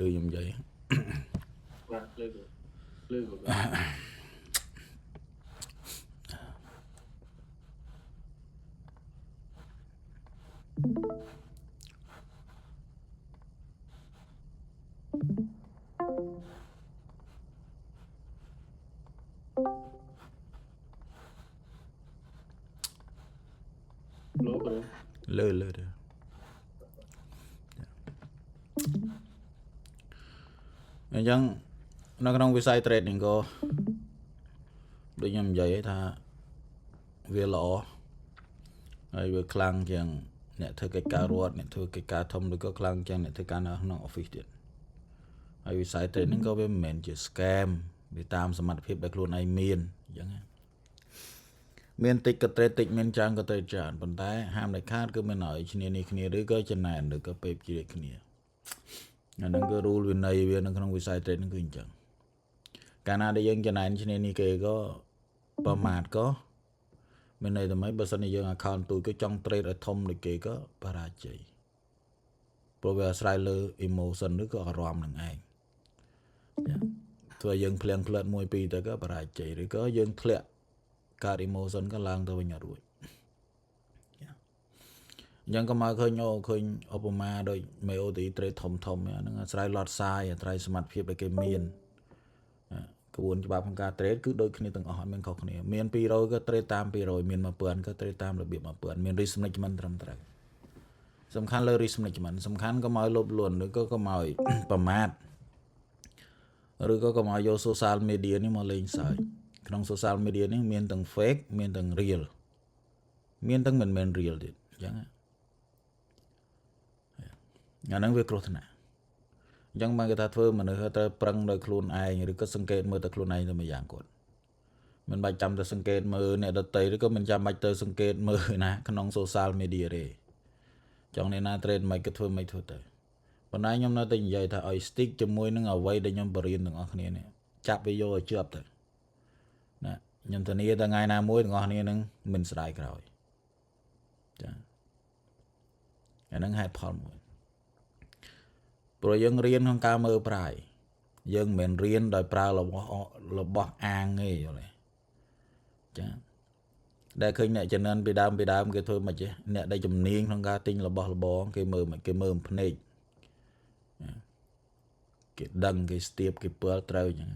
lừa nhầm vậy và lừa của lỗ của lừa lừa được chẳng nó trong cái site trading có đôi nhầm vậy tha về lỗ hay về clang chẳng nè thưa cái cá ruột nè thưa cái cá thông được có clang chẳng nè thưa cá nó không office điện hay về site trading có về mình chỉ scam về tamสมรรถភាពដែលខ្លួនឯងមានអញ្ចឹងមានតិចក៏ត្រេតិចមានច្រើនក៏ត្រេច្រើនប៉ុន្តែហាមដាច់ខាតគឺមិនឲ្យឈ្នានេះគ្នាឬក៏ចំណែនឬក៏ពេបជាគ្នាអាហ្នឹងគឺ rule វិន័យវានៅក្នុងវិស័យ trade ហ្នឹងគឺអញ្ចឹងកាលណាដែលយើងចំណែនឈ្នានេះគេក៏ប្រមាថក៏មានន័យថាម៉េចបើសិនជាយើង account ទូចក៏ចង់ trade ឲ្យធំដូចគេក៏បរាជ័យព្រោះវាអាស្រ័យលើ emotion ឬក៏អារម្មណ៍នឹងឯងធ្វើឲ្យយើងភ្លៀងផ្លើត1 2ទៅក៏បរាជ័យឬក៏យើងធ្លាក់កើត emotion ក៏ឡើងទៅវិញអត់រួចអញ្ចឹងក៏មកឃើញឧបមាដូចមេអូទី trade ធំហ្នឹងអាស្រ័យ lot size អាស្រ័យសមត្ថភាពដែលគេមានក្បួនច្បាប់ក្នុងការ trade គឺដូចគ្នាទាំងអស់អត់មានខុសគ្នាមាន200ក៏ trade តាម200មាន1000ក៏ trade តាមរបៀប1000មាន risk management ត្រឹមត្រូវសំខាន់លើ risk management សំខាន់ក៏មកលុបលួនឬក៏មកប្រមាថឬក៏មកយក social media នេះមកលេងសើចក្នុង social media នេះមានទាំង fake មានទាំង real មានទាំងមិនមែន real ទៀតអញ្ចឹងអាហ្នឹងវាគ្រោះថ្នាក់អញ្ចឹងបានគេថាធ្វើមនុស្សត្រូវប្រឹងដោយខ្លួនឯងឬក៏សង្កេតមើលតែខ្លួនឯងតែមួយយ៉ាងគាត់មិនបាច់ចាំតែសង្កេតមើលអ្នកដទៃឬក៏មិនចាំបាច់ទៅសង្កេតមើលណាក្នុង social media ទេចង់អ្នកណា trade មិនក៏ធ្វើមិនធ្វើទៅប៉ុន្តែខ្ញុំនៅតែនិយាយថាឲ្យ stick ជាមួយនឹងអ្វីដែលខ្ញុំបរៀនទាំងអស់គ្នានេះចាប់វាយកឲ្យជាប់ទៅណាខ្ញុំធានាថាថ្ងៃណាមួយទាំងអស់គ្នានឹងមិនស្ដាយក្រោយចាអាហ្នឹងហេតុផលមួយព្រោះយើងរៀនក្នុងការមើលប្រាយយើងមិនមែនរៀនដោយប្រើរបស់អាងទេយល់ទេចាដែលឃើញអ្នកចំណិនពីដើមគេធ្វើមិនចេះអ្នកដែលជំនាញក្នុងការទិញរបស់របរគេមើលភ្នែកគេដឹងគេស្ទាបគេពើត្រូវអញ្ចឹង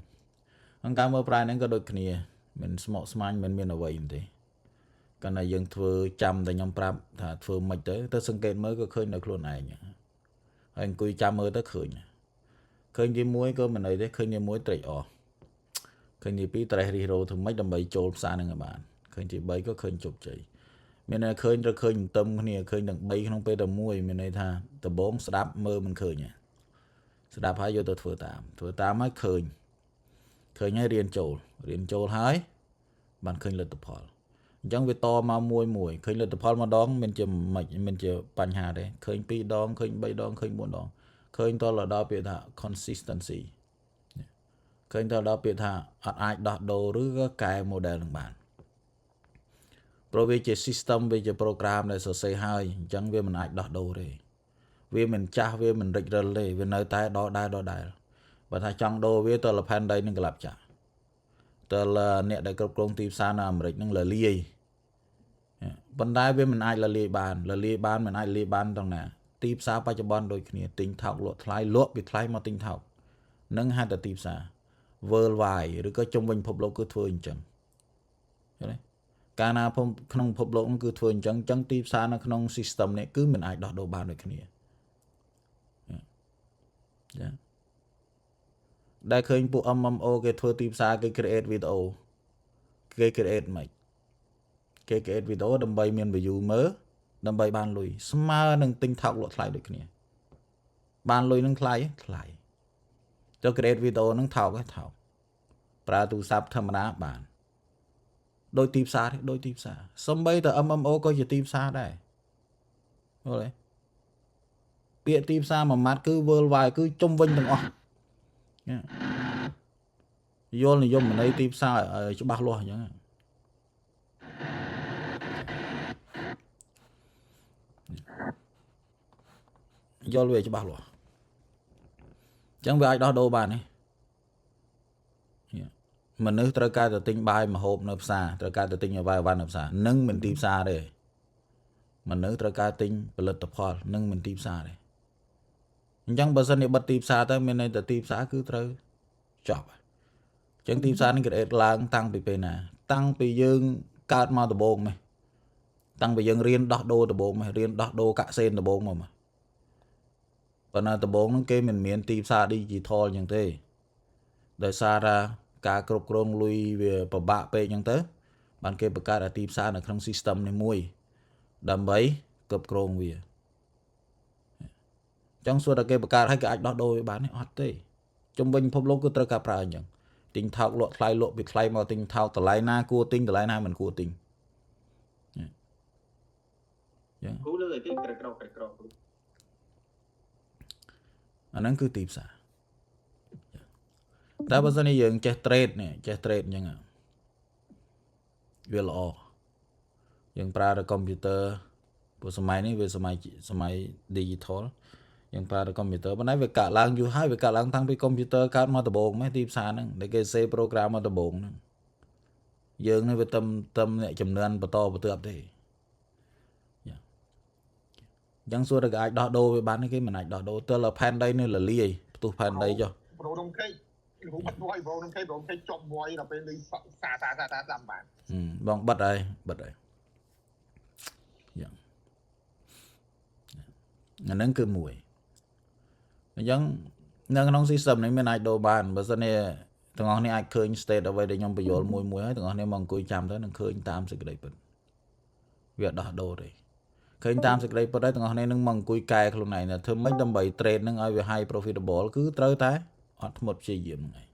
ក្នុងការមើលប្រាយហ្នឹងក៏ដូចគ្នាមិនស្មុគស្មាញមិនមានអ្វីទេកាលណាយើងធ្វើចាំតែខ្ញុំប្រាប់ថាធ្វើមិនទៅសង្កេតមើលក៏ឃើញនៅខ្លួនឯងហើយអង្គុយចាំមើលទៅឃើញទី1ក៏មិនអីទេឃើញទី1ត្រេកអរឃើញទី2ត្រេះរិះរោធ្វើម៉េចដើម្បីចូលផ្សារនឹងឲ្យបានឃើញទី3ក៏ឃើញជោគជ័យមានន័យឃើញទៅឃើញទន្ទឹមគ្នាឃើញទាំង3ក្នុងពេលតែមួយមានន័យថាដំបងស្ដាប់មើលមិនឃើញស្ដាប់ហើយយកទៅធ្វើតាមហើយឃើញហើយរៀនចូលហើយបានឃើញលទ្ធផលអញ្ចឹងវាតមកមួយឃើញលទ្ធផលម្ដងមិនជាបញ្ហាទេឃើញ2ដងឃើញ3ដងឃើញ4ដងឃើញតដល់ពាក្យថា consistency ឃើញដល់ពាក្យថាអត់អាចដោះដូរឬក៏កែ model នឹងបានព្រោះវាជា system វាជា program ដែលសរសេរហើយអញ្ចឹងវាមិនអាចដោះដូរទេវាមិនចាស់វាមិនរិចរិលទេវានៅតែដដែលបើថាចង់ដូរវាទៅលផែនដីនឹងក្លាប់ចាស់ទៅអ្នកដែលគ្រប់គ្រងទីផ្សារនៅអាមេរិកនឹងលលាយប៉ុន្តែវាមិនអាចលលាយបានមិនអាចលាយបានត្រង់ណាទីផ្សារបច្ចុប្បន្នដូចគ្នាទិញថោកលក់ថ្លៃលក់ពីថ្លៃមកទិញថោកនឹងហៅតែទីផ្សារ worldwide ឬក៏ជុំវិញពិភពលោកគឺធ្វើអញ្ចឹងឃើញទេកាលណាក្នុងពិភពលោកគឺធ្វើអញ្ចឹងទីផ្សារនៅក្នុង system នេះគឺមិនអាចដោះដូរបានដូចគ្នាចាដែលឃើញពួក MMO គេធ្វើទីផ្សារគេ create video គេ create មិនគេ create video ដើម្បីមាន view មើលដើម្បីបានលុយស្មើនឹងទិញថោកលក់ថ្លៃដូចគ្នាបានលុយនឹងថ្លៃទៅ create video នឹងថោកប្រើទូរស័ព្ទធម្មតាបានដោយទីផ្សារសំបីតែ MMO ក៏ជាទីផ្សារដែរយល់ទេពាក្យទីផ្សារមួយម៉ាត់គឺ worldwide គឺជុំវិញទាំងអស់យល់និយមន័យទីផ្សារច្បាស់លាស់អញ្ចឹងយល់វាច្បាស់លាស់ chẳng về ai đó đâu bạn ấy mình nước trời ca từ tinh bài mà hộp nộp xa trời ca từ tinh ở vai van nộp xa nâng mình tìm xa đây mình nước trời ca tinh và lực tập hòa nâng mình tìm xa đây chẳng bao giờ này bật tìm xa tới mình này từ tìm xa cứ trời chọc chẳng tìm xa nên cái làng tăng bị bên nào tăng bị dương cao mà từ bồn mày tăng bị dương riêng đọt đô từ bồn mày riêng đọt đô cả sen từ bồn mà còn là từ bồn nó kêu mình miền tìm xa đi chỉ thôi như thế đời xa ra cả cột rong lui về bờ bạ pe như thế bạn kêu bậc cả tìm xa ở trong system này mùi đầm bấy cột rong về trong suốt là kêu bậc cả hay cái đọt đô bán này hot thế trong bên phong lô cứ trơ cà pra nhỉ tình thao lộ khai lộ bị khai mà tình thao từ lại na cua tinh từ lại na mình cua tinh cú lưới cái cọ anh ấy cứ tìm xa ta bây giờ này dừng chơi trade như nào về lọ dừng pra được computer của số máy này về số máy digital dừng pra được computer bên này về cả làng dù hai về cả làng thằng về computer card mà tập bồn mấy tìm xa nữa để cái C program mà tập bồn nữa dừng này về tâm này chấm nền và to và tựa thế chẳng số được ai đo đô với bán cái mình ai đo đô tức là pan đây nữa là ly tu pan đây cho bong bật đây nó cứ mùi giống nâng nông system này mình ai đồ bàn bây giờ này từng ngày này ai khơi state ở đây để nhom bây giờ mùi hết từng ngày này mong cùi chạm tới nó khơi tam sự cái đấy việc đo đô đấy khơi tam sự cái đấy đấy từng ngày này nâng mong cùi cài lúc này là thơm mấy đâm bảy trade nâng ai về high profitable cứ tới tay ọt một chi diệm ngày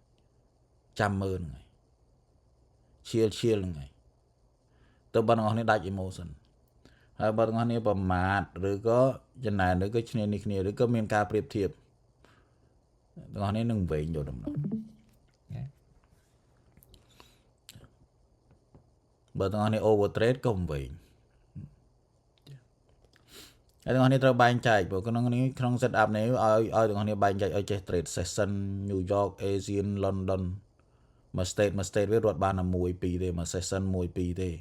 trăm mơn ngày chia ngày tôi bắt ngon này đại emotion hay bắt ngon này bầm mạt rồi có chân này rồi có chân này rồi có miền ca priệp thiệp ngon này nâng về nhiều đồng bởi ngon này overtrade không về cái ngon này tao bán chạy bởi cái ngon này không setup này ở ngon này bán chạy ở chơi trade session New York Asian London mà state với ruột ban là mùi pì đây mà session mùi pì đây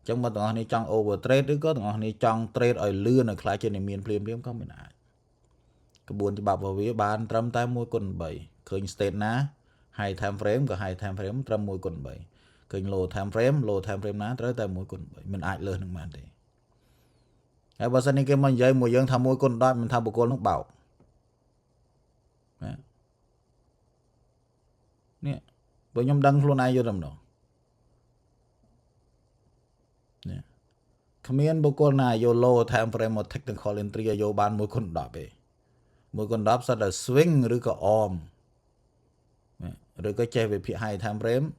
trong mà tụi này trong overtrade đứa có tụi này trong trade ở lươn ở khai trên này miền phim có mình ai cái buồn thì bảo vào với bán trăm tay mùi quần bảy khơi state ná hai time frame có hai time frame trăm mùi quần bảy khơi low time frame ná tới tay mùi quần bảy mình ai lươn được mà thế cái bữa nay cái mình dây mùi dân tham mùi quần đó mình tham bộ con lúc bảo nè bởi nhóm đăng luôn ai vô đầm đó Khamian bộ con này vô low time frame một technical entry vô bán mỗi con đọc sẽ là swing rồi có om rồi có chơi về phía hai time frame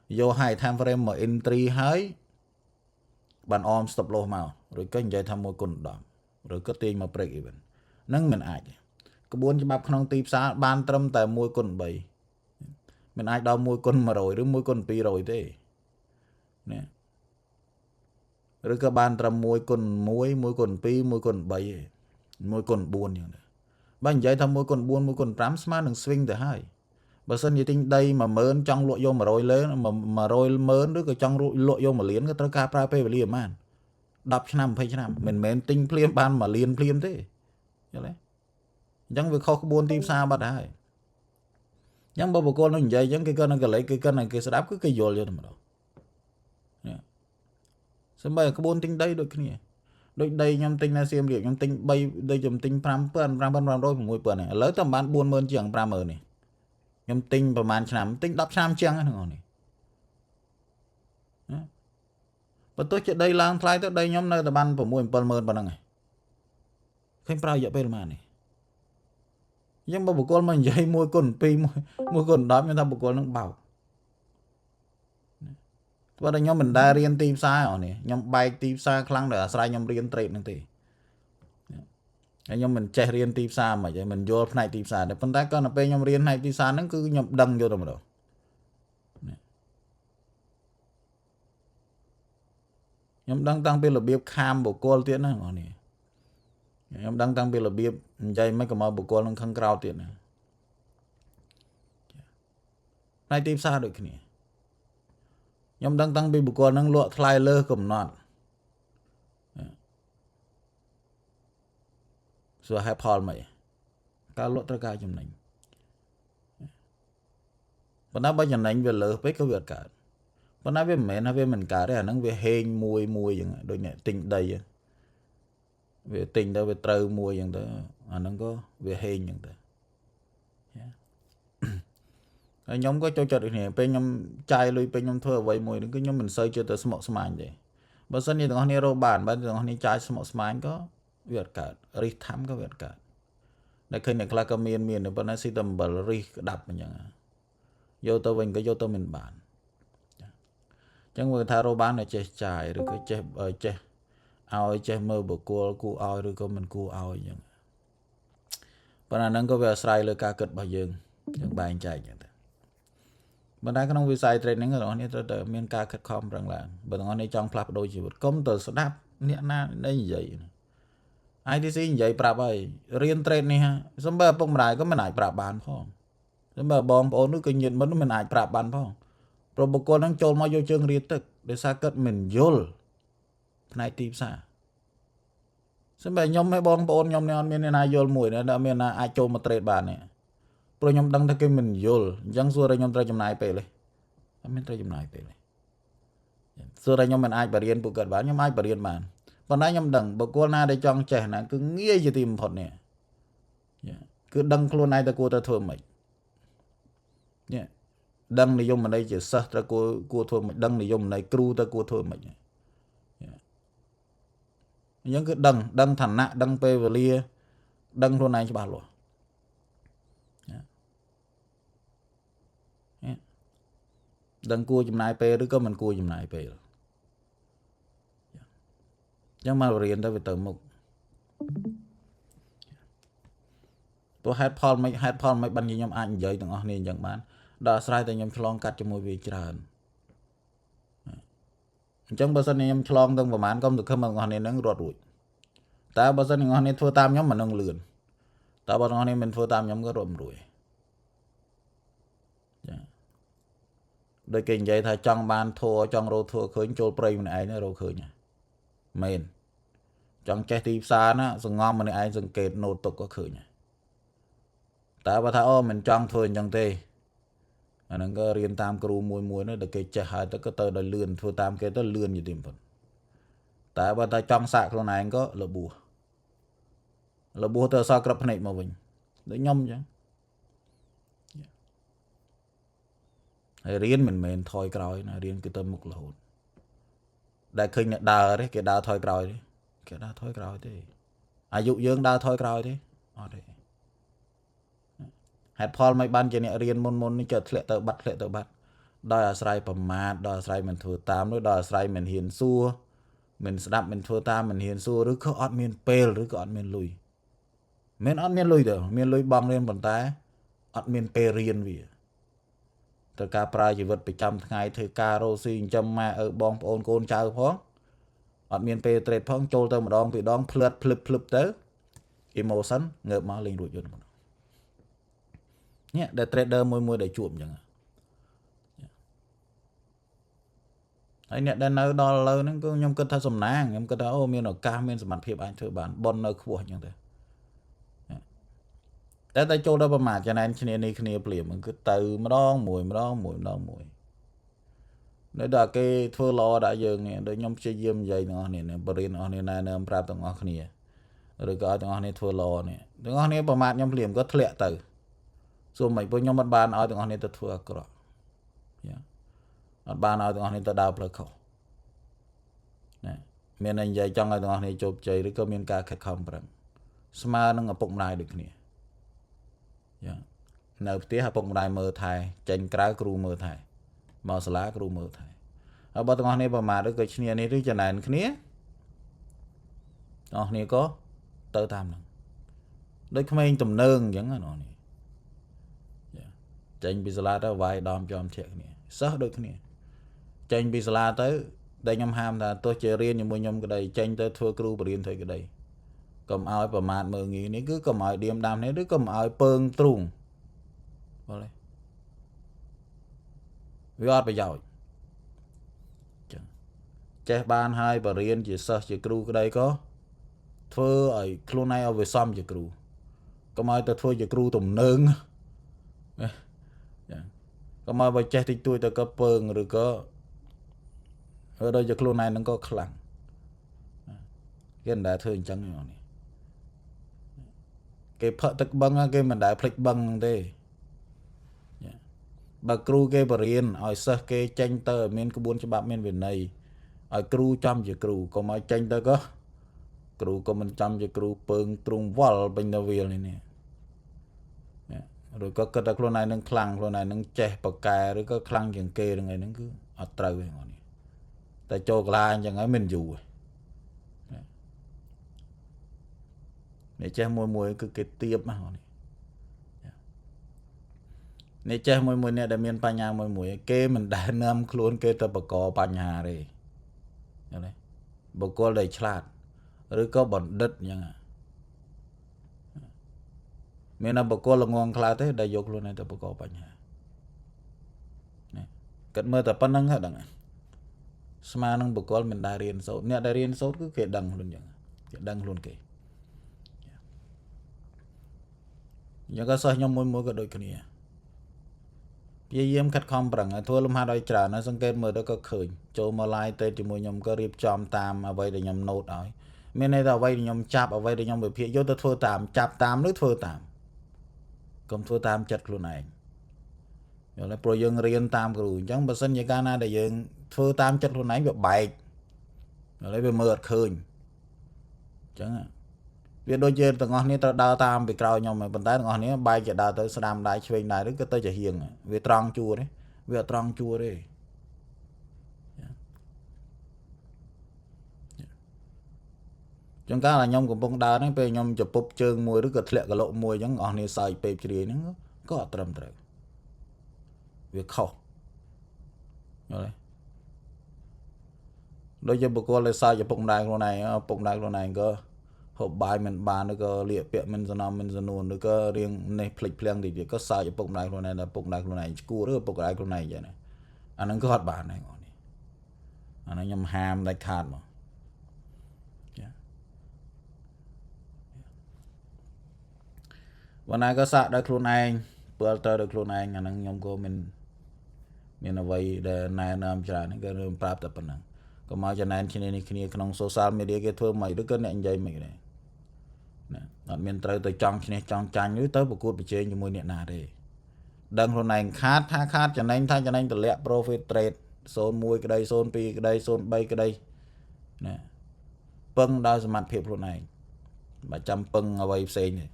vô hai time frame mà entry hơi bán om stop loss màu rồi có chơi tham mỗi con đọc rồi có tiền mà break even nâng mình ai có bốn cho bắp không tìm xa ban trâm tại mỗi con bầy mình ai đo môi con mà rồi môi con pi rồi thế nè rồi các bạn trầm môi con pi môi con bầy môi con buồn như này bạn dạy thầm môi con trám smart đừng swing từ hai bà sân như tinh đây mà mơn trong lụa vô mà rồi lên mà rồi mơn đứa cái trong lụa vô mà liến cái tơ ca pra pe và liềm man đập năm phây năm mình mến tinh phim ban mà liền phim thế chẳng việc khó buồn tim xa bắt hai nhưng bao con nó vậy giống cái con nó lấy cái con này cái đáp cứ cái vô lên mà đâu xem bây cái bốn tinh đây đôi cái này đôi đây nhâm tinh là xem việc nhâm tinh bay đây nhâm tinh pram rồi một bữa này lấy tầm bán buôn mơn chẳng pram này nhâm tinhประมาณ năm tinh đắp sam chăng này và tôi chạy đây lang thay tới đây nhóm nơi là ban của mùi mơn bao này không phải vậy bên mà này nhưng mà bộ con mình dây môi con pi môi con đó nhưng ta bộ con nó bảo và đây nhóm mình đa riêng tim xa ở này nhóm bay tim xa khăn để sai nhóm riêng trade năng thì nhóm mình chạy riêng tim xa mà vậy mình vô này tim xa để phân tác con là pe nhóm riêng này tim xa nó cứ nhóm đăng vô rồi mà đâu nhóm đăng tăng bên là biếp kham bộ con tiết nó ở này nhóm đăng tăng bên là biếp dây mấy cái mà bộ con nó khăn cao tiết này này tìm xa được kia nhóm đang tăng bị bực con đang lụa thay lơ cầm nọt rồi hai Paul mày cá lụa tất cả trong này và nó bao giờ này về lơ với cái việc cả và nó về mẹ nó về mình cả đấy nó về hên mùi mùi vậy đôi nhẹ tình đầy về tình đâu về trâu mùi vậy đó nó có về hên vậy đó nhóm có cho chật này bên nhóm chai lui bên nhóm thưa vậy mùi cái nhóm mình sơi chưa tới smart smart vậy bớt sân như tụi này rô bản bây giờ này chai smart smart có việc cả ri thắm có việc cả đây khi này là cái miền này bên nó sẽ tầm bờ ri đập như vậy vô tơ mình cái vô tơ mình bản chẳng người thà rô bản này chơi chai rồi cái chơi ao chơi mơ bờ cua ao rồi có mình cua ao vậy bên này nó có về saiเลยcả cật bao giờ những bài chạy như thế bên đây có nông vi sai training ở đó này tôi miền ca khát khom rằng là bên đó này trong flap đôi chỉ vật công tờ snap nè na đây như vậy ITC như vậy prap ấy riêng training này ha xong bây bông đài có mình ai prap bàn phong xong bây bom ôn nó kinh nghiệm mình ai prap bàn phong rồi bộ con đang trôi mà vô chương riết tức để xa cất mình vô này tìm xa xong bây nhóm mấy bom ôn nhóm này miền này vô mùi này đã miền này ai trôi mà trade bàn này rồi nhóm đăng thấy mình vô chẳng xua ra nhóm tra chấm này vềเลยmình tra chấm này vềเลยxua ra nhóm mình ai bà riêng bộ cật bán nhóm ai bà riêng bàn còn nãy nhóm đăng bộ cô na để chọn trẻ này cứ nghĩa gì tìm phật nè cứ đăng luôn này ta cô ta thua mày đăng này dùng mà đây chỉ sợ ta cô thua mày đăng này dùng này kêu ta cô thua mày những cái đăng thằng nạ đăng pe và lia đăng luôn này cho bà luôn đăng cua chùm này pe đứa có mình cua chùm này pe nhưng mà riêng ta về từ mục tôi hát Paul mấy bắn như nhóm anh vậy từng anh chẳng bán đã sai từ nhóm chlong cắt cho mùi vị tràn chẳng bao giờ nhóm chlong từng vào mán công được không mà ngon nên nó rọt rụi ta bao giờ ngon nên thua tam nhóm mà nâng lươn ta bao giờ nên mình thua tam nhóm có rộm rụi đôi kinh vậy thay trong ban thua trong rô thua khởi trôi prey mình ấy nó rô khởi nhỉ mền trong trái tim xa nó sừng ngon mình ai sừng kẹt nô tục có khởi nhỉ ta bao thao mình trong thôi chẳng tê nó có riêng tam kêu mùi nó được cái chả hai tới cái tờ đời lươn thua tam cái tờ lươn như tìm phần ta bao ta trong sạc luôn này anh có là bùa tờ sao cặp này mà mình để nhom chứ riêng mình thôi còi là riêng cái tâm mục là hồn đại khinh là đà đấy cái đà thôi còi đấy cái đà thôi còi thế à dụ dương đà thôi còi thế hạt Paul mấy ban trên này riêng môn chợt lệ tờ bắt đòi à sai phẩm mát đòi sai mình thua tam đòi sai mình hiền xua mình đạp mình thua tam mình hiền xua rồi có ăn miên pel rồi có ăn miên lùi mình ăn miên lùi được miên lùi bong lên bàn tay ăn miên pe riêng vì tất cả prai chỉ vật bị trăm ngày thời carosin châm mà ở bong ôn côn chào phong ăn miên pe trade phong trôi tới một đòn bị đòn flip tới emotion ngợp máu lên đuổi cho nó nhé để trader môi để chuộng chẳng ấy nè đang nói đo lâu nó có nhom cất thay sầm nang nhom cất ô miền ở cam miền sầm mặt phiệp anh thưa bạn bon nơi khu như thếแต่ ចូលដល់ប្រមាណចាណែនគ្នានេះគ្នាព្រាមมันគឺទៅម្ដងមួយនៅដល់គេធ្វើល្អដាក់យើងនេះដូចខ្ញុំព្យាយាមនិយាយទាំងអស់នេះបរិញ្ញាអស់នេះណែនាំប្រាប់ទាំងអស់គ្នាឬក៏ឲ្យទាំងអស់នេះធ្វើល្អនេះទាំងអស់នេះប្រមាថខ្ញុំព្រាមក៏ធ្លាក់ទៅសូមមិនពួកខ្ញុំអត់បានឲ្យទាំងអស់នេះទៅធ្វើអាក្រក់អត់បានឲ្យទាំងអស់នេះទៅដើរផ្លូវខុសណាមានតែនិយាយចង់ឲ្យទាំងអស់នេះជោគជ័យឬក៏មានការខិតខំប្រឹងស្មើនឹងឪពុកម្ដាយដូចគ្នានៅផ្ទះឪពុកម្ដាយមើលថែចេញក្រៅគ្រូមើលថែមកសាលាគ្រូមើលថែហើយបើទាំងអស់នេះប្រមាថឬក៏ឈ្នានេះឬចំណែនគ្នាទាំងអស់គ្នាក៏ទៅតាមហ្នឹងដូចក្មេងទំនើងអញ្ចឹងណានេះចេញពីសាលាទៅវាយដំចំធាក់គ្នាសិស្សដូចគ្នាចេញពីសាលាទៅដែលខ្ញុំហាមថាទោះជារៀនជាមួយខ្ញុំក្តីចេញទៅធ្វើគ្រូបរិញ្ញាក្តីកុំឲ្យប្រមាថមើលងាយនេះគឺកុំឲ្យឌៀមដាំនេះឬកុំឲ្យពើងទ្រូងបល វាអត់ប្រយោជន៍ចឹងចេះបានហើយបរៀនជាសិស្សជាគ្រូក្តីក៏ធ្វើឲ្យខ្លួនឯងឲ្យវាសមជាគ្រូកុំឲ្យទៅធ្វើជាគ្រូទំនើងចឹងកុំឲ្យបើចេះតិចតួចទៅក៏ពើងឬក៏ដូចជាខ្លួនឯងនឹងក៏ខ្លាំងគេមិនដែលធ្វើអញ្ចឹងទេគេផឹកទឹកបឹងគេមិនដែលភ្លេចបឹងទេបើគ្រូគេបរៀនឲ្យសិស្សគេចេញទៅឲ្យមានក្បួនច្បាប់មានវិន័យឲ្យគ្រូចំជាគ្រូកុំឲ្យចេញទៅក៏គ្រូក៏មិនចំជាគ្រូពើងទ្រូងវល់ពេញទៅវាលនេះឬក៏គិតតែខ្លួនឯងនឹងខ្លាំងខ្លួនឯងនឹងចេះបកែឬក៏ខ្លាំងជាងគេហ្នឹងឯងហ្នឹងគឺអត់ត្រូវទេបងនេះតែចូលកន្លែងអញ្ចឹងហើយមិនយូរនេះចេះមួយគឺគេទៀបណាបងនេះចេះមួយនេះដែលមានបញ្ញាមួយគេមិនដែលនាំខ្លួនគេទៅបកកបញ្ហាទេឃើញទេបុគ្គលដែលឆ្លាតឬក៏បណ្ឌិតអញ្ចឹងមានតែបុគ្គលល្ងងខ្លះទេដែលយកខ្លួនឯងទៅបកកបញ្ហាគិតមើលតែប៉ុណ្្នឹងហ្នឹងដឹងស្មើនឹងបុគ្គលមិនដែលរៀនសូត្រអ្នកដែលរៀនសូត្រគឺគេដឹងខ្លួនអញ្ចឹងគេដឹងខ្លួនគេយ៉ាងក៏សិស្សខ្ញុំមួយក៏ដូចគ្នាព្យាយាមខិតខំប្រឹងធ្វើលំហាត់ឲ្យច្រើនហើយសង្កេតមើលទៅក៏ឃើញចូលមក live ទេជាមួយខ្ញុំក៏រៀបចំតាមអ្វីដែលខ្ញុំ note ឲ្យមានន័យថាអ្វីដែលខ្ញុំចាប់អ្វីដែលខ្ញុំវិភាគយកទៅធ្វើតាមចាប់តាមឬធ្វើតាមកុំធ្វើតាមចិត្តខ្លួនឯងយល់ទេព្រោះយើងរៀនតាមគ្រូអញ្ចឹងបើសិនជាកាលណាដែលយើងធ្វើតាមចិត្តខ្លួនឯងវាបែកយល់ទេវាមើលអត់ឃើញអញ្ចឹងវាដូចជាទាំងអស់គ្នាត្រូវដើរតាមពីក្រោយខ្ញុំប៉ុន្តែទាំងអស់គ្នាបែកជាដើរទៅស្ដាំដៃឆ្វេងដៃឬក៏ទៅជាហៀងវាត្រង់ជួរទេវាអត់ត្រង់ជួរទេចឹងកាលខ្ញុំកំពុងដើរហ្នឹងពេលខ្ញុំជពុបជើងមួយឬក៏ធ្លាក់កលុកមួយអញ្ចឹងអស់គ្នាសើចពេកជ្រាយហ្នឹងក៏អត់ត្រឹមត្រូវវាខុសយល់ទេដូចជាបុគ្គលដែលសើចឪពុកម្ដាយខ្លួនឯងឪពុកម្ដាយខ្លួនឯងក៏ហូបបាយមិនបានឬក៏លាកពាក់មិនសំណំមិនសនួនឬក៏រៀងនេះភ្លេចភ្លាំងតិចទៀតក៏សើចឪពុកម្ដាយខ្លួនឯងដល់ឪពុកម្ដាយខ្លួនឯងឈួរឬឪពុកម្ដាយខ្លួនឯងចឹងអាហ្នឹងក៏អត់បានដែរបងនេះអាហ្នឹងខ្ញុំហាមដាច់ខាតមកวันนั้นก็សាកដោយខ្លួនឯងពិលទៅដោយខ្លួនឯងអាហ្នឹងខ្ញុំក៏មានអ្វីដែលណែនាំច្រើនក៏រឿងប្រាប់តែប៉ុណ្ណឹងក៏មកចំណែនគ្នានេះគ្នាក្នុង social media គេធ្វើមិនឬក៏អ្នកនិយាយមិនដែរណាអត់មានត្រូវទៅចង់ឈ្នះចង់ចាញ់ឬទៅប្រកួតប្រជែងជាមួយអ្នកណាទេដឹងខ្លួនឯងខាតថាខាតចំណេញថាចំណេញតម្លាក់ profit trade 01ក្តី02ក្តី03ក្តីណាពឹងដោយសមត្ថភាពខ្លួនឯងបើចាំពឹងអ្វីផ្សេងទេ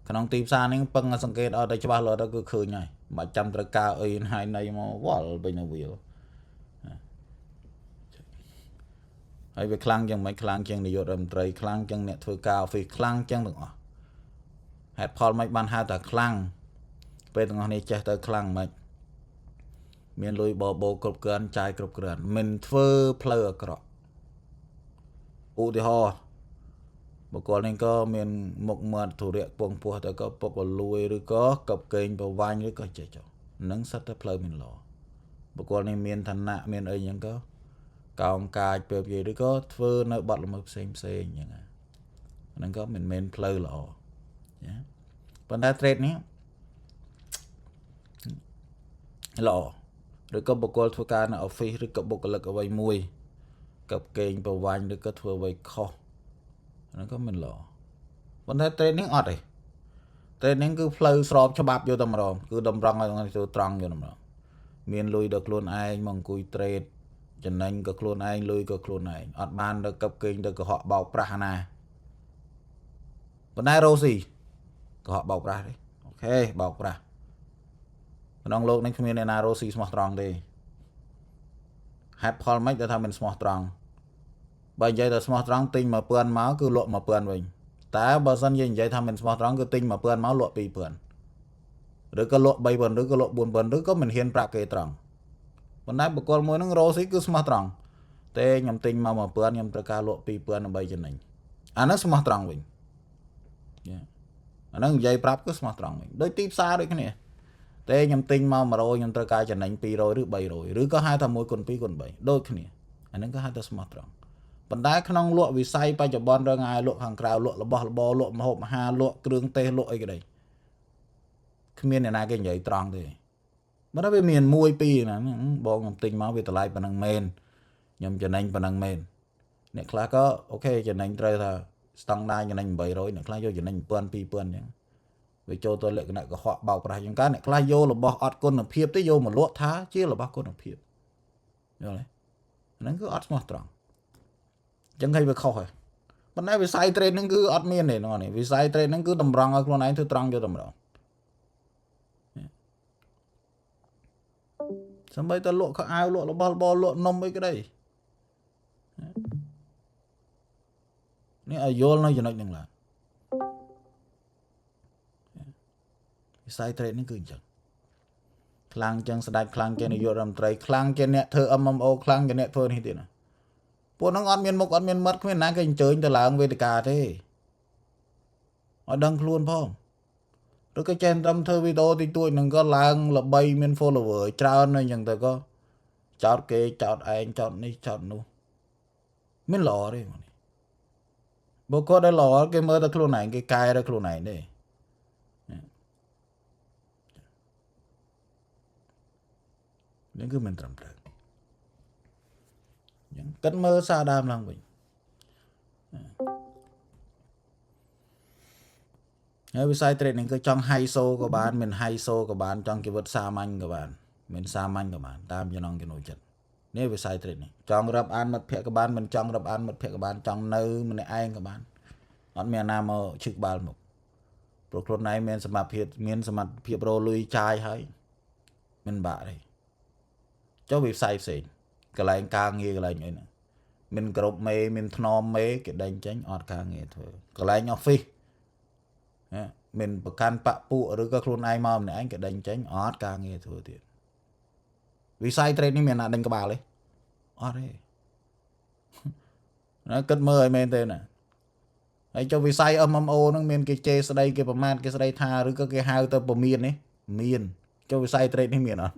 ក្នុងទីផ្សារនេះពឹងសង្កេតអត់តែច្បាស់លាស់ទៅគឺឃើញហើយមិនចាំត្រូវការអីហើយណៃមកវល់ពេញនៅវាហើយវាខ្លាំងយ៉ាងម៉េចខ្លាំងជាងនាយករដ្ឋមន្ត្រីខ្លាំងជាងអ្នកធ្វើការ office ខ្លាំងជាងទាំងអស់ហេតុផលមិនបានហៅថាខ្លាំងពេលទាំងអស់នេះចេះទៅខ្លាំងមិនមានលុយបបោគ្រប់គ្រាន់ចាយគ្រប់គ្រាន់មិនធ្វើផ្លូវអាក្រក់ឧទាហរណ៍បុគ្គលនេះក៏មានមុខមាត់ធុរៈពងពោះតែក៏ពុកលួយឬក៏កប់កេងប្រវាញ់ឬក៏ចេះចុះនឹងសិតតែផ្លូវមានល្អបុគ្គលនេះមានឋានៈមានអីចឹងក៏កោងកាចពេលនិយាយឬក៏ធ្វើនៅបាត់ល្មើសផ្សេងអញ្ចឹងហ្នឹងក៏មិនមែនផ្លូវល្អចាប៉ុន្តែ trade នេះល្អឬក៏បុគ្គលធ្វើការនៅ office ឬក៏បុគ្គលិកអ្វីមួយកប់កេងប្រវាញ់ឬក៏ធ្វើអ្វីខុសហ្នឹងក៏មិនល្អប៉ុន្តែ training អត់ទេ training គឺផ្លូវស្របច្បាប់យកតែម្ដងគឺតម្រង់ឲ្យទៅត្រង់យកតែម្ដងមានលុយដល់ខ្លួនឯងមកអង្គុយ trade ចំណេញក៏ខ្លួនឯងលុយក៏ខ្លួនឯងអត់បានទៅកឹបកេងទៅកុហកបោកប្រាស់ណាប៉ុន្តែរ៉ូស៊ីកុហកបោកប្រាស់ទេអូខេបោកប្រាស់ក្នុងโลกនេះគ្មានអ្នកណារ៉ូស៊ីស្មោះត្រង់ទេហេតុផលមិនដែលថាមិនស្មោះត្រង់បើនិយាយតែស្មោះត្រង់ទិញ1000មកគឺលក់1000វិញតែបើសិនយើងនិយាយថាមិនស្មោះត្រង់គឺទិញ1000មកលក់2000ឬក៏លក់3000ឬក៏លក់4000ឬក៏មិនហ៊ានប្រាប់គេត្រង់ប៉ុន្តែបុគ្គលមួយហ្នឹងរ៉ូស៊ីគឺស្មោះត្រង់ទេខ្ញុំទិញមក1000ខ្ញុំត្រូវការលក់2000ដើម្បីចំណេញអាហ្នឹងស្មោះត្រង់វិញអាហ្នឹងនិយាយប្រាប់គឺស្មោះត្រង់វិញដូចទីផ្សារដូចគ្នា Thế nhầm tinh mau mà rồi nhầm tơ cái chẳng đánh 200 ឬ 300 ឬក៏ហៅថា1 គុណ 2 គុណ 3 ដូចគ្នាអាហ្នឹងក៏ហៅថាស្មោះត្រង់ប៉ុន្តែក្នុងលក់វិស័យបច្ចុប្បន្នរងអាយលក់ខាងក្រៅលក់របស់របរលក់ម្ហូបអាហារលក់គ្រឿងទេសលក់អីក៏ដីគ្មានអ្នកណាគេនិយាយត្រង់ទេបើថាវាមាន1 2ណាបងខ្ញុំទិញមកវាតម្លៃប៉ុណ្ណឹងមែនខ្ញុំចំណេញប៉ុណ្ណឹងមែនអ្នកខ្លះក៏អូខេចំណេញត្រូវថាស្តង់ដារចំណេញ 800 អ្នកខ្លះយកចំណេញ 1000 2000 អញ្ចឹងវាចូលទៅលក្ខណៈកុហកបោកប្រាស់ជាងការអ្នកខ្លះយករបស់អត់គុណភាពទេយកមកលក់ថាជារបស់គុណភាពយល់ទេហ្នឹងគឺអត់ស្មោះត្រង់អញ្ចឹងហើយវាខុសហើយប៉ុន្តែវិស័យ trade ហ្នឹងគឺអត់មានទេនេះវិស័យ trade ហ្នឹងគឺតម្រង់ឲ្យខ្លួនឯងធ្វើត្រង់យកតម្រង់សម្បីតែលក់ខោអាវលក់របស់របរលក់នំអីក៏ដីនេះឲ្យយល់នៅចំណុចហ្នឹងឡើងវិស័យ trade ហ្នឹងគឺអញ្ចឹងខ្លាំងចឹងស្ដេចខ្លាំងជានាយករដ្ឋមន្ត្រីខ្លាំងជាអ្នកធ្វើ MMO ខ្លាំងជាអ្នកធ្វើនេះទៀតណាពួកហ្នឹងអត់មានមុខអត់មានមាត់គ្មានណាគេអញ្ជើញទៅឡើងវេទិកាទេឲ្យដឹងខ្លួនផងឬក៏ចេះត្រឹមធ្វើវីដេអូតិចតួចហ្នឹងក៏ឡើងល្បីមាន follower ច្រើនអញ្ចឹងទៅក៏ចោតគេចោតឯងចោតនេះចោតនោះមានល្អទេមកនេះបើគាត់ដែលល្អគេមើលតែខ្លួនឯងគេកែតែខ្លួនឯងទេនេះគឺមិនត្រឹមត្រូវអញ្ចឹងគិតមើលសារដើមឡើងវិញហើយវិស័យ trade នេះគឺចង់ high so ក៏បានមិន high so ក៏បានចង់ជីវិតសាមញ្ញក៏បានមិនសាមញ្ញក៏បានតាមចំណង់ចំណូលចិត្តនេះវិស័យ trade នេះចង់រាប់អានមិត្តភក្តិក៏បានមិនចង់រាប់អានមិត្តភក្តិក៏បានចង់នៅម្នាក់ឯងក៏បានអត់មានណាមកឈឹកបាល់មកព្រោះខ្លួនឯងមានសមត្ថភាពរលុយចាយហើយមិនបាក់ទេចុះវិស័យផ្សេងកន្លែងការងារកន្លែងអីហ្នឹងមិនគ្រប់មេមានថ្នមមេគេដេញចេញអត់ការងារធ្វើកន្លែង office មិនប្រកាន់បពុឬក៏ខ្លួនឯងមកម្នាក់ឯងគេដេញចេញអត់ការងារធ្វើទៀតវិស័យ trade នេះមានណាដេញក្បាលទេអត់ទេណាគិតមើលឲ្យមែនទេណាហើយចុះវិស័យ MMO ហ្នឹងមានគេជេរស្ដីគេប្រមាថគេស្ដីថាឬក៏គេហៅទៅពមៀននេះមានចុះវិស័យ trade នេះមានអត់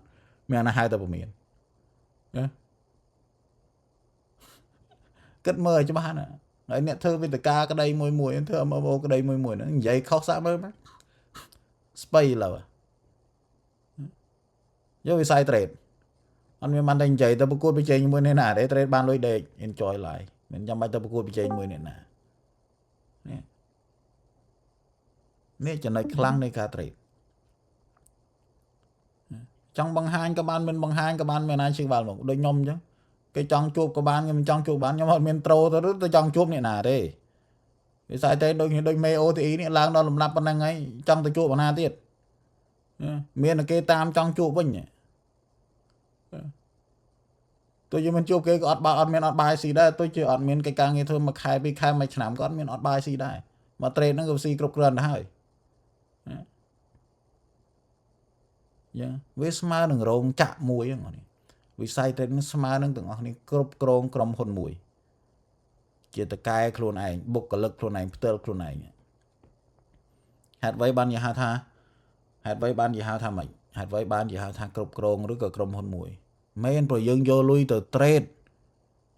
មានណាហៅទៅពមៀនគិតមើលឲ្យច្បាស់ណាហើយអ្នកធ្វើវេទិកាក្តីមួយធ្វើ MMO ក្តីមួយហ្នឹងនិយាយខុសសាក់មើលមកស្បៃឡើយយកវិស័យ trade អត់មានបានតែនិយាយទៅប្រកួតប្រជែងជាមួយអ្នកណាទេ trade បានលុយដេក enjoy life មិនចាំបាច់ទៅប្រកួតប្រជែងជាមួយអ្នកណានេះចំណុចខ្លាំងនៃការ trade ចង់បង្ហាញក៏បានមិនបង្ហាញក៏បានមានណាជិះបាល់មកដូចខ្ញុំអញ្ចឹងគេចង់ជួបក៏បានខ្ញុំចង់ជួបបានខ្ញុំអត់មានត្រូទៅចង់ជួបអ្នកណាទេវិស័យ trade ដូចមេ OTE នេះឡើងដល់លំដាប់ប៉ុណ្ណឹងហើយចង់ទៅជួបបណ្ណាទៀតមានតែគេតាមចង់ជួបវិញទោះជាមិនជួបគេក៏អត់មានអត់បាយស៊ីដែរទោះជាអត់មានកិច្ចការងារធ្វើមួយខែពីរខែមួយឆ្នាំក៏អត់មានអត់បាយស៊ីដែរមក trade ហ្នឹងក៏ស៊ីគ្រប់គ្រាន់ទៅហើយយ៉ាវាស្មើនឹងរោងចក្រមួយហ្នឹងនេះវិស័យ trade នេះស្មើនឹងទាំងអស់គ្នាគ្រប់គ្រងក្រុមហ៊ុនមួយជាតកែខ្លួនឯងបុគ្គលិកខ្លួនឯងផ្ទាល់ខ្លួនឯងហេតុអ្វីបាននិយាយថាម៉េចហេតុអ្វីបាននិយាយថាគ្រប់គ្រងឬក៏ក្រុមហ៊ុនមួយមែនព្រោះយើងយកលុយទៅ trade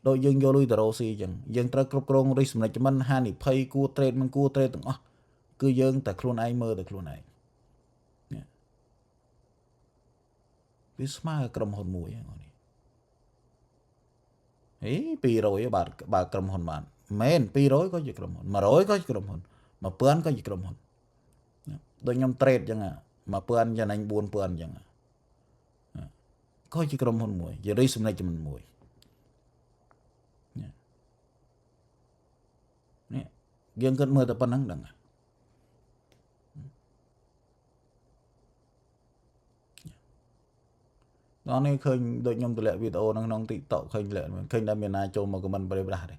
ដូចយើងយកលុយទៅរកស៊ីអញ្ចឹងយើងត្រូវគ្រប់គ្រង risk management ហានិភ័យគួរ trade មិនគួរ trade ទាំងអស់គឺយើងតែខ្លួនឯងមើលតែខ្លួនឯងវាស្មើក្រុមហ៊ុនមួយហ្នឹងនេះ200បាទក្រុមហ៊ុនបានមែន200ក៏ជាក្រុមហ៊ុន100ក៏ជាក្រុមហ៊ុន1000ក៏ជាក្រុមហ៊ុនដូចខ្ញុំ trade អញ្ចឹង1000ចំណេញ4000អញ្ចឹងក៏ជាក្រុមហ៊ុនមួយជា risk management មួយនេះយើងគិតមើលតែប៉ុណ្្នឹងដឹងដល់នេះឃើញដូចខ្ញុំទម្លាក់វីដេអូនៅក្នុង TikTok ឃើញតែមានណាចូលមក comment ប្រិយប្រាស់ទេ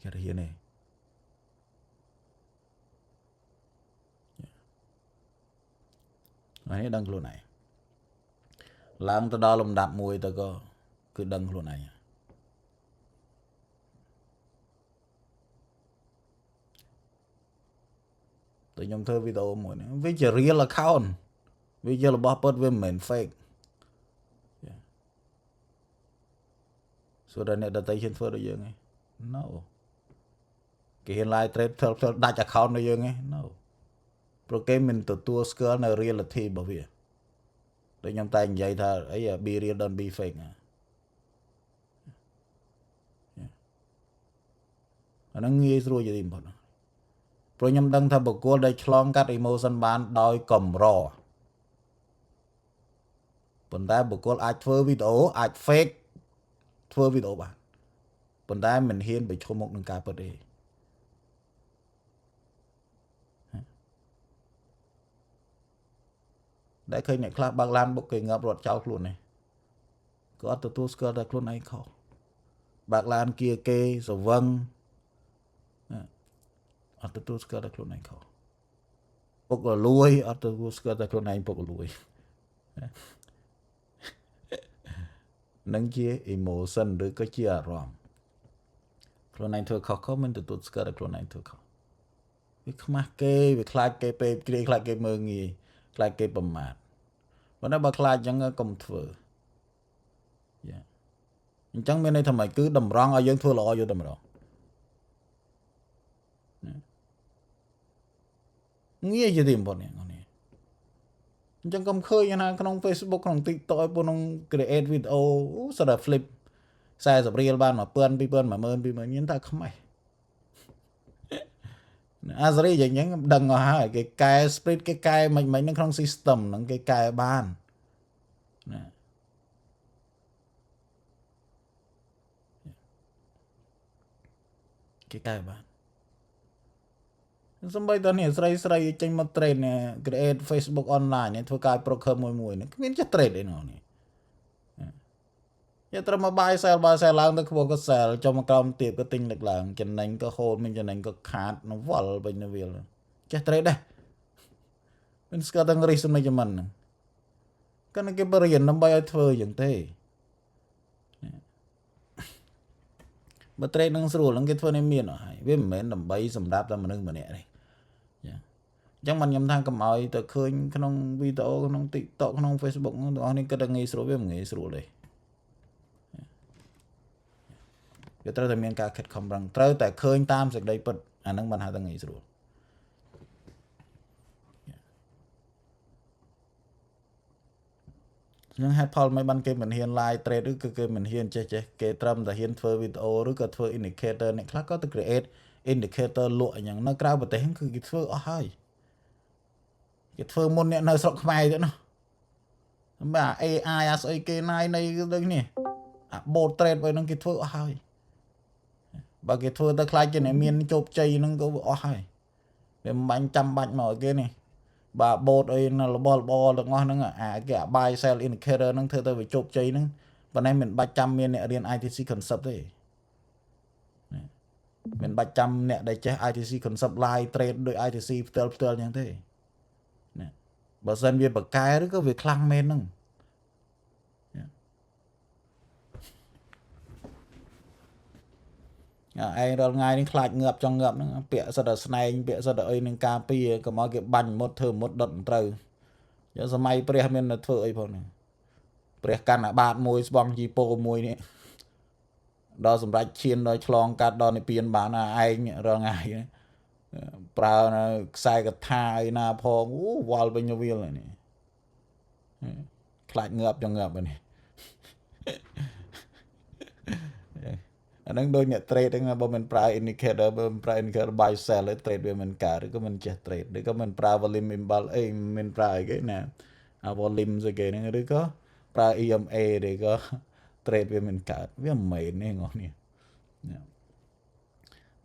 គេរៀនទេនេះដឹងខ្លួនឯងឡើងទៅដល់លំដាប់មួយទៅក៏គឺដឹងខ្លួនឯង tôi nhầm thơ video một này với chỉ real account với chỉ là bỏ bớt với mình fake so đây này data trên phơi được dương ấy no cái hiện lại trade theo đặt account được dương ấy no pro game mình tụt tua skill là reality bảo vệ tôi nhầm tay vậy thà ấy be real don't be fake nó nghe rồi gì một pro nhầm đăng thà bậc cô đây chlong cắt emotion ban đòi cầm rò phần tay bậc cô ai phơi video ai fake phơi video bạn phần tay mình hiên bị cho một nâng cao bớt đi đã khơi nhảy class bạc lan bộ kỳ ngập rọt cháu luôn này có tụi tôi sờ được luôn này không bạc lan kia kê rồi vâng ở tụi tôi sờ được luôn này không bốc là lùi ở tụi tôi sờ được luôn này bốc là lùi nâng chia emotion được cái chia rong luôn này thôi không mình tụi tôi sờ được luôn này thôi không việc mắc kê việc khai kê pe kê khai kê mơ nghi khai kê bầm mạt và nó bạc khai chẳng công thừa chẳng bên đây thầm mày cứ đầm rong ở dân thua lọ vô đầm rong nghĩa gì tìm bọn này chẳng công khơi na trong Facebook trong TikTok bọn create video sau đó flip sai sập real ban mà ơn mà mơn nhìn ta không mày Azari vậy những đằng ngò cái split cái mình nó trong system nó cái ban cái ban xong bây giờ này sợi trên một trend này create Facebook online này thôi cái program mùi này cái gì trend đấy nó này giờ tao mà buy sell lang tới không có sell cho một công tiệp cái tinh lực lang cho nên có hold mình cho nên có khát nó vọt bên nó việc chết trend đây mình sẽ đang reason này cho mình cái này cái barian nó bay thôiอย่างthế mà trend nó sửa lắm cái thôi này miền rồi với mình làm bay sầm đáp ra mà nâng mà nè này chẳng mình nhầm thang cầm ơi từ khơi trong video trong TikTok trong Facebook nó nên cái đang nghe sửa với nghe sửa đây cái tới miền cả khét không bằng tới tại khơi tam sực đây bật năng mình hai đang nghe sửa nhưng hai Paul mấy ban cái mình hiền like tradeឬក៏គេមិនហ៊ានចេះគេត្រឹមតែហ៊ានធ្វើវីដេអូឬក៏ធ្វើ indicator អ្នកខ្លះក៏ទៅ create indicator លក់អញ្ចឹងនៅក្រៅប្រទេសគឺគេធ្វើអស់ហើយគេធ្វើមុនអ្នកនៅស្រុកខ្មែរទៀតនោះបាទ AI អាស្អីគេណាយនៃដូចនេះអា bot trade វិញហ្នឹងគេធ្វើអស់ហើយបើគេធ្វើទៅខ្លាចជាអ្នកមានជោគជ័យហ្នឹងក៏អស់ហើយវាមិនបាញ់ចាំបាច់មកគេនេះបាទ bot អីនៅរបល់ទាំងអស់ហ្នឹងអាគេ buy sell indicator ហ្នឹងធ្វើទៅវាជោគជ័យហ្នឹងប៉ុន្តែមិនបាច់ចាំមានអ្នករៀន ITC concept ទេមិនបាច់ចាំអ្នកដែលចេះ ITC concept live trade ដោយ ITC ផ្ទាល់អញ្ចឹងទេណាបើសិនវាបកកែឬក៏វាខ្លាំងមែនហ្នឹងឯងរាល់ថ្ងៃនេះខ្លាចងាប់ចង់ងាប់ហ្នឹងពាក់សិតតែស្នែងពាក់សិតតែអីនឹងការពារកុំឲ្យគេបាញ់មុតធ្វើមុតដុតមិនត្រូវយកសម័យព្រះមានធ្វើអីផងហ្នឹងព្រះកណ្ណបាតមួយស្បង់ជីពោមួយនេះដល់សម្រាប់ឈានដល់ឆ្លងកាត់ដល់និព្វានបានឯងរាល់ថ្ងៃប្រើខ្សែកថាអីណាផងវល់វិញវាលនេះខ្លាចងាប់ចង់ងាប់នេះអាហ្នឹងដូចអ្នក trade ហ្នឹងបើមិនប្រើ indicator បើមិនប្រើ indicator buy sell ទេ trade វាមិនកើតឬក៏មិនចេះ trade ឬក៏មិនប្រើ volume imbalance អីមិនប្រើអីគេណាអា volume ស្អីគេហ្នឹងឬក៏ប្រើ EMA ឬក៏ trade វាមិនកើតវាមិនមែនទេបងប្អូន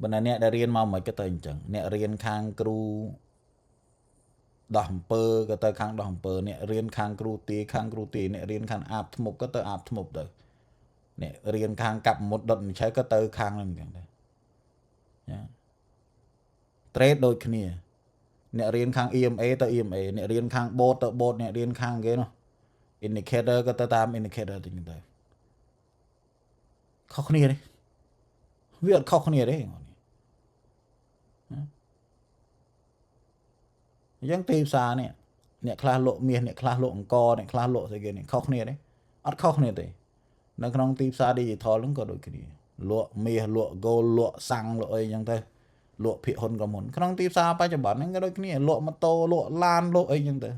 បើណាអ្នកដែលរៀនមកមិនក៏ទៅអញ្ចឹងអ្នករៀនខាងគ្រូដោះអំពើក៏ទៅខាងដោះអំពើអ្នករៀនខាងគ្រូទីអ្នករៀនខាងអាបធ្មប់ក៏ទៅអាបធ្មប់ទៅអ្នករៀនខាងកាប់មុតដុតមិនឆៃក៏ទៅខាងហ្នឹងអញ្ចឹងដែរចា trade ដូចគ្នាអ្នករៀនខាង EMA ទៅ EMA អ្នករៀនខាង bot ទៅ bot អ្នករៀនខាងគេនោះ indicator ក៏ទៅតាម indicator ទៅទៅខុសគ្នាទេវាអត់ខុសគ្នាទេ chẳng tìm xa nè nè khá lộ miền nè khá lộ co nè khá lộ thì cái này khóc nè đấy ắt khóc nè đấy nó không tìm xa đi thò lắm có đôi cái lộ miền lộ gô lộ xăng lộ ấy chẳng thế lộ phía hôn cả muốn không tìm xa ba cho bạn cái đôi cái này lộ mà tô lộ lan lộ ấy chẳng thế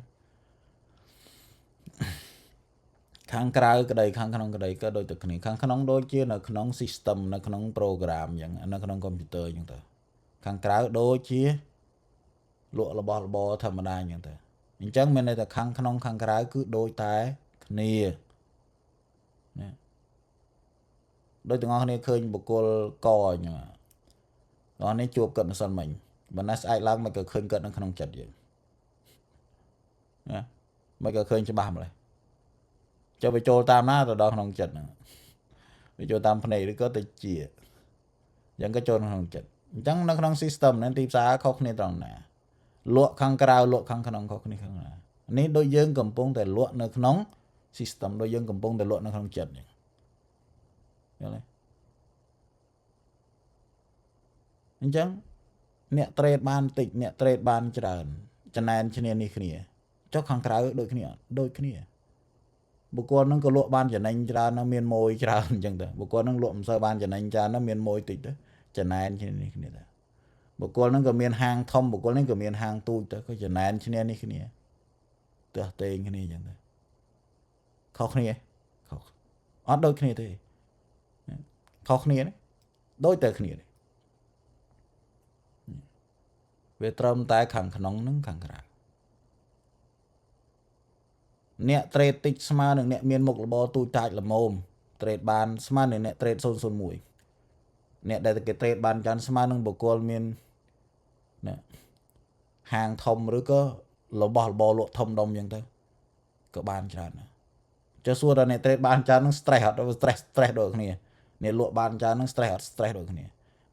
khang krau cái đây khang khang cái đây cái đôi thực này khang khang đôi chia là khang system là khang program chẳng nó khang computer chẳng thế khang krau đôi chia lộ là bò thầm đa chẳng thế chẳng mình đây là khang khang krau cứ đôi tay nè đôi từng ngon này khơi một cô cò nhỉ đó này chuột cận sân mình mà nó ai lăng mà cái khơi cận nó không chặt vậy mà cái khơi cho ba rồi cho về cho tam á rồi đó không chặt nữa về cho tam phần này có thể chia vẫn cái cho nó không chặt chẳng nó không system nên tìm xa khóc này tròn nè lụa khang cao lụa khang khóc này không nè nên đôi dân cầm bông để lụa nó nóng system đôi dân cầm bông để lụa nó không chặt vậy chẳng nè trade ban tịch nè trade ban tràn chân này chân này kia cho khang cao đôi kia bộ con nó có lụa ban chân này tràn nó miền môi tràn chẳng thế bộ con nó lụa sơ ban chân này tràn nó miền môi tịch đó chân này chân này kia bộ con nó có miền hàng thông bộ con nó có miền hàng tu tới có chân này chân này kia từ tên cái này chẳng thế khóc kia khóc ở đôi kia thì khóc kia đấy đôi tờ kia đấy về trầm tai khẳng nóng nứng khẳng ra nè trade tích smart nè miền mục là bò tu chạy là mồm trade ban smart nè trade son mũi nè đây là cái trade ban chán smart nâng bộ con miền nè hàng thông rồi có là bò lộ thông đông như thế có ban chán cho xua ra nè trade ban chán nâng stress được nè lộ ban chán nâng stress được nè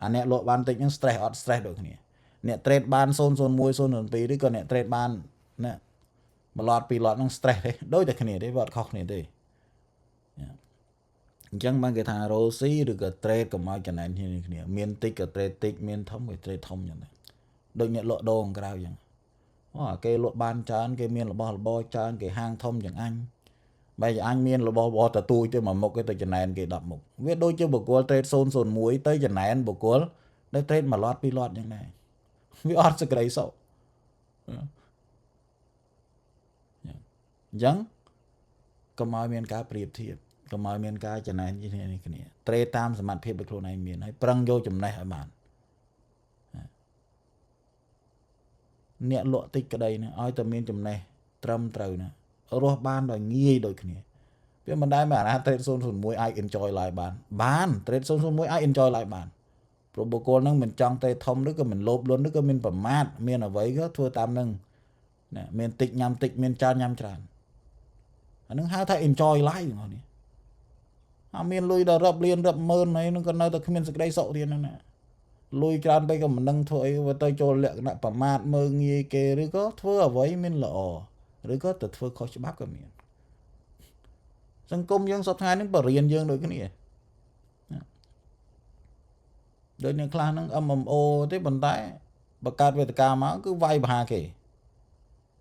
nè lộ ban tích nâng stress được nè trade ban son mũi son tí đấy còn nè trade ban nè mà lọt bị lọt nó stress đấy đối với cái này đấy vợ khóc này đấy chẳng bằng cái thằng Rosie được cái trade của mọi cái này như này miền tích cái trade tích miền thông cái trade thông như này đôi nhận lộ đồ cái nào vậy cái lộ ban chán cái miền là bo chán cái hang thông chẳng anh bây giờ anh miền là bo tờ tôi chứ mà một cái tờ này cái đập một biết đôi chứ bộ cô trade son muối tới cái này bộ cô đấy trade mà lọt bị lọt như này biết ót sẽ cái đấy sợ chẳng có mọi miền cá priệp thiệp có mọi miền cá chân này như thế này cái này trade tamสมัติเพียบไปโครนmiền hay prang vô chùm này hả bạn nè lộ tích cái đây nè ai tầm miền chùm này trâm trời nè ở đó ban rồi nghi đôi cái này biết mình đây mà trade son muối ai enjoy lại bạn trade son muối ai enjoy lại bạn protocol nó mình trong tay thông đó cái mình lốp luôn đó cái mình bẩm mát miền ở vậy có thua tam nâng nè miền tịch nhằm tịch miền chan nhằm tràn nó hai thay enjoy lại rồi nè miền lui đã rập liền rập mơn này nó còn nơi ta miền sực đây sậu thì nè lui tràn bây giờ mình nâng thôi và tôi cho lệ lại bẩm mát mơ nghi kê rồi có thua ở với miền lọ rồi có từ thua khó chịu bác ở miền sang công dân sắp hai đến bờ riêng dương rồi cái này đôi này khá nó âm ô thế bàn tay bạc cát về cả máu cứ vay bà kì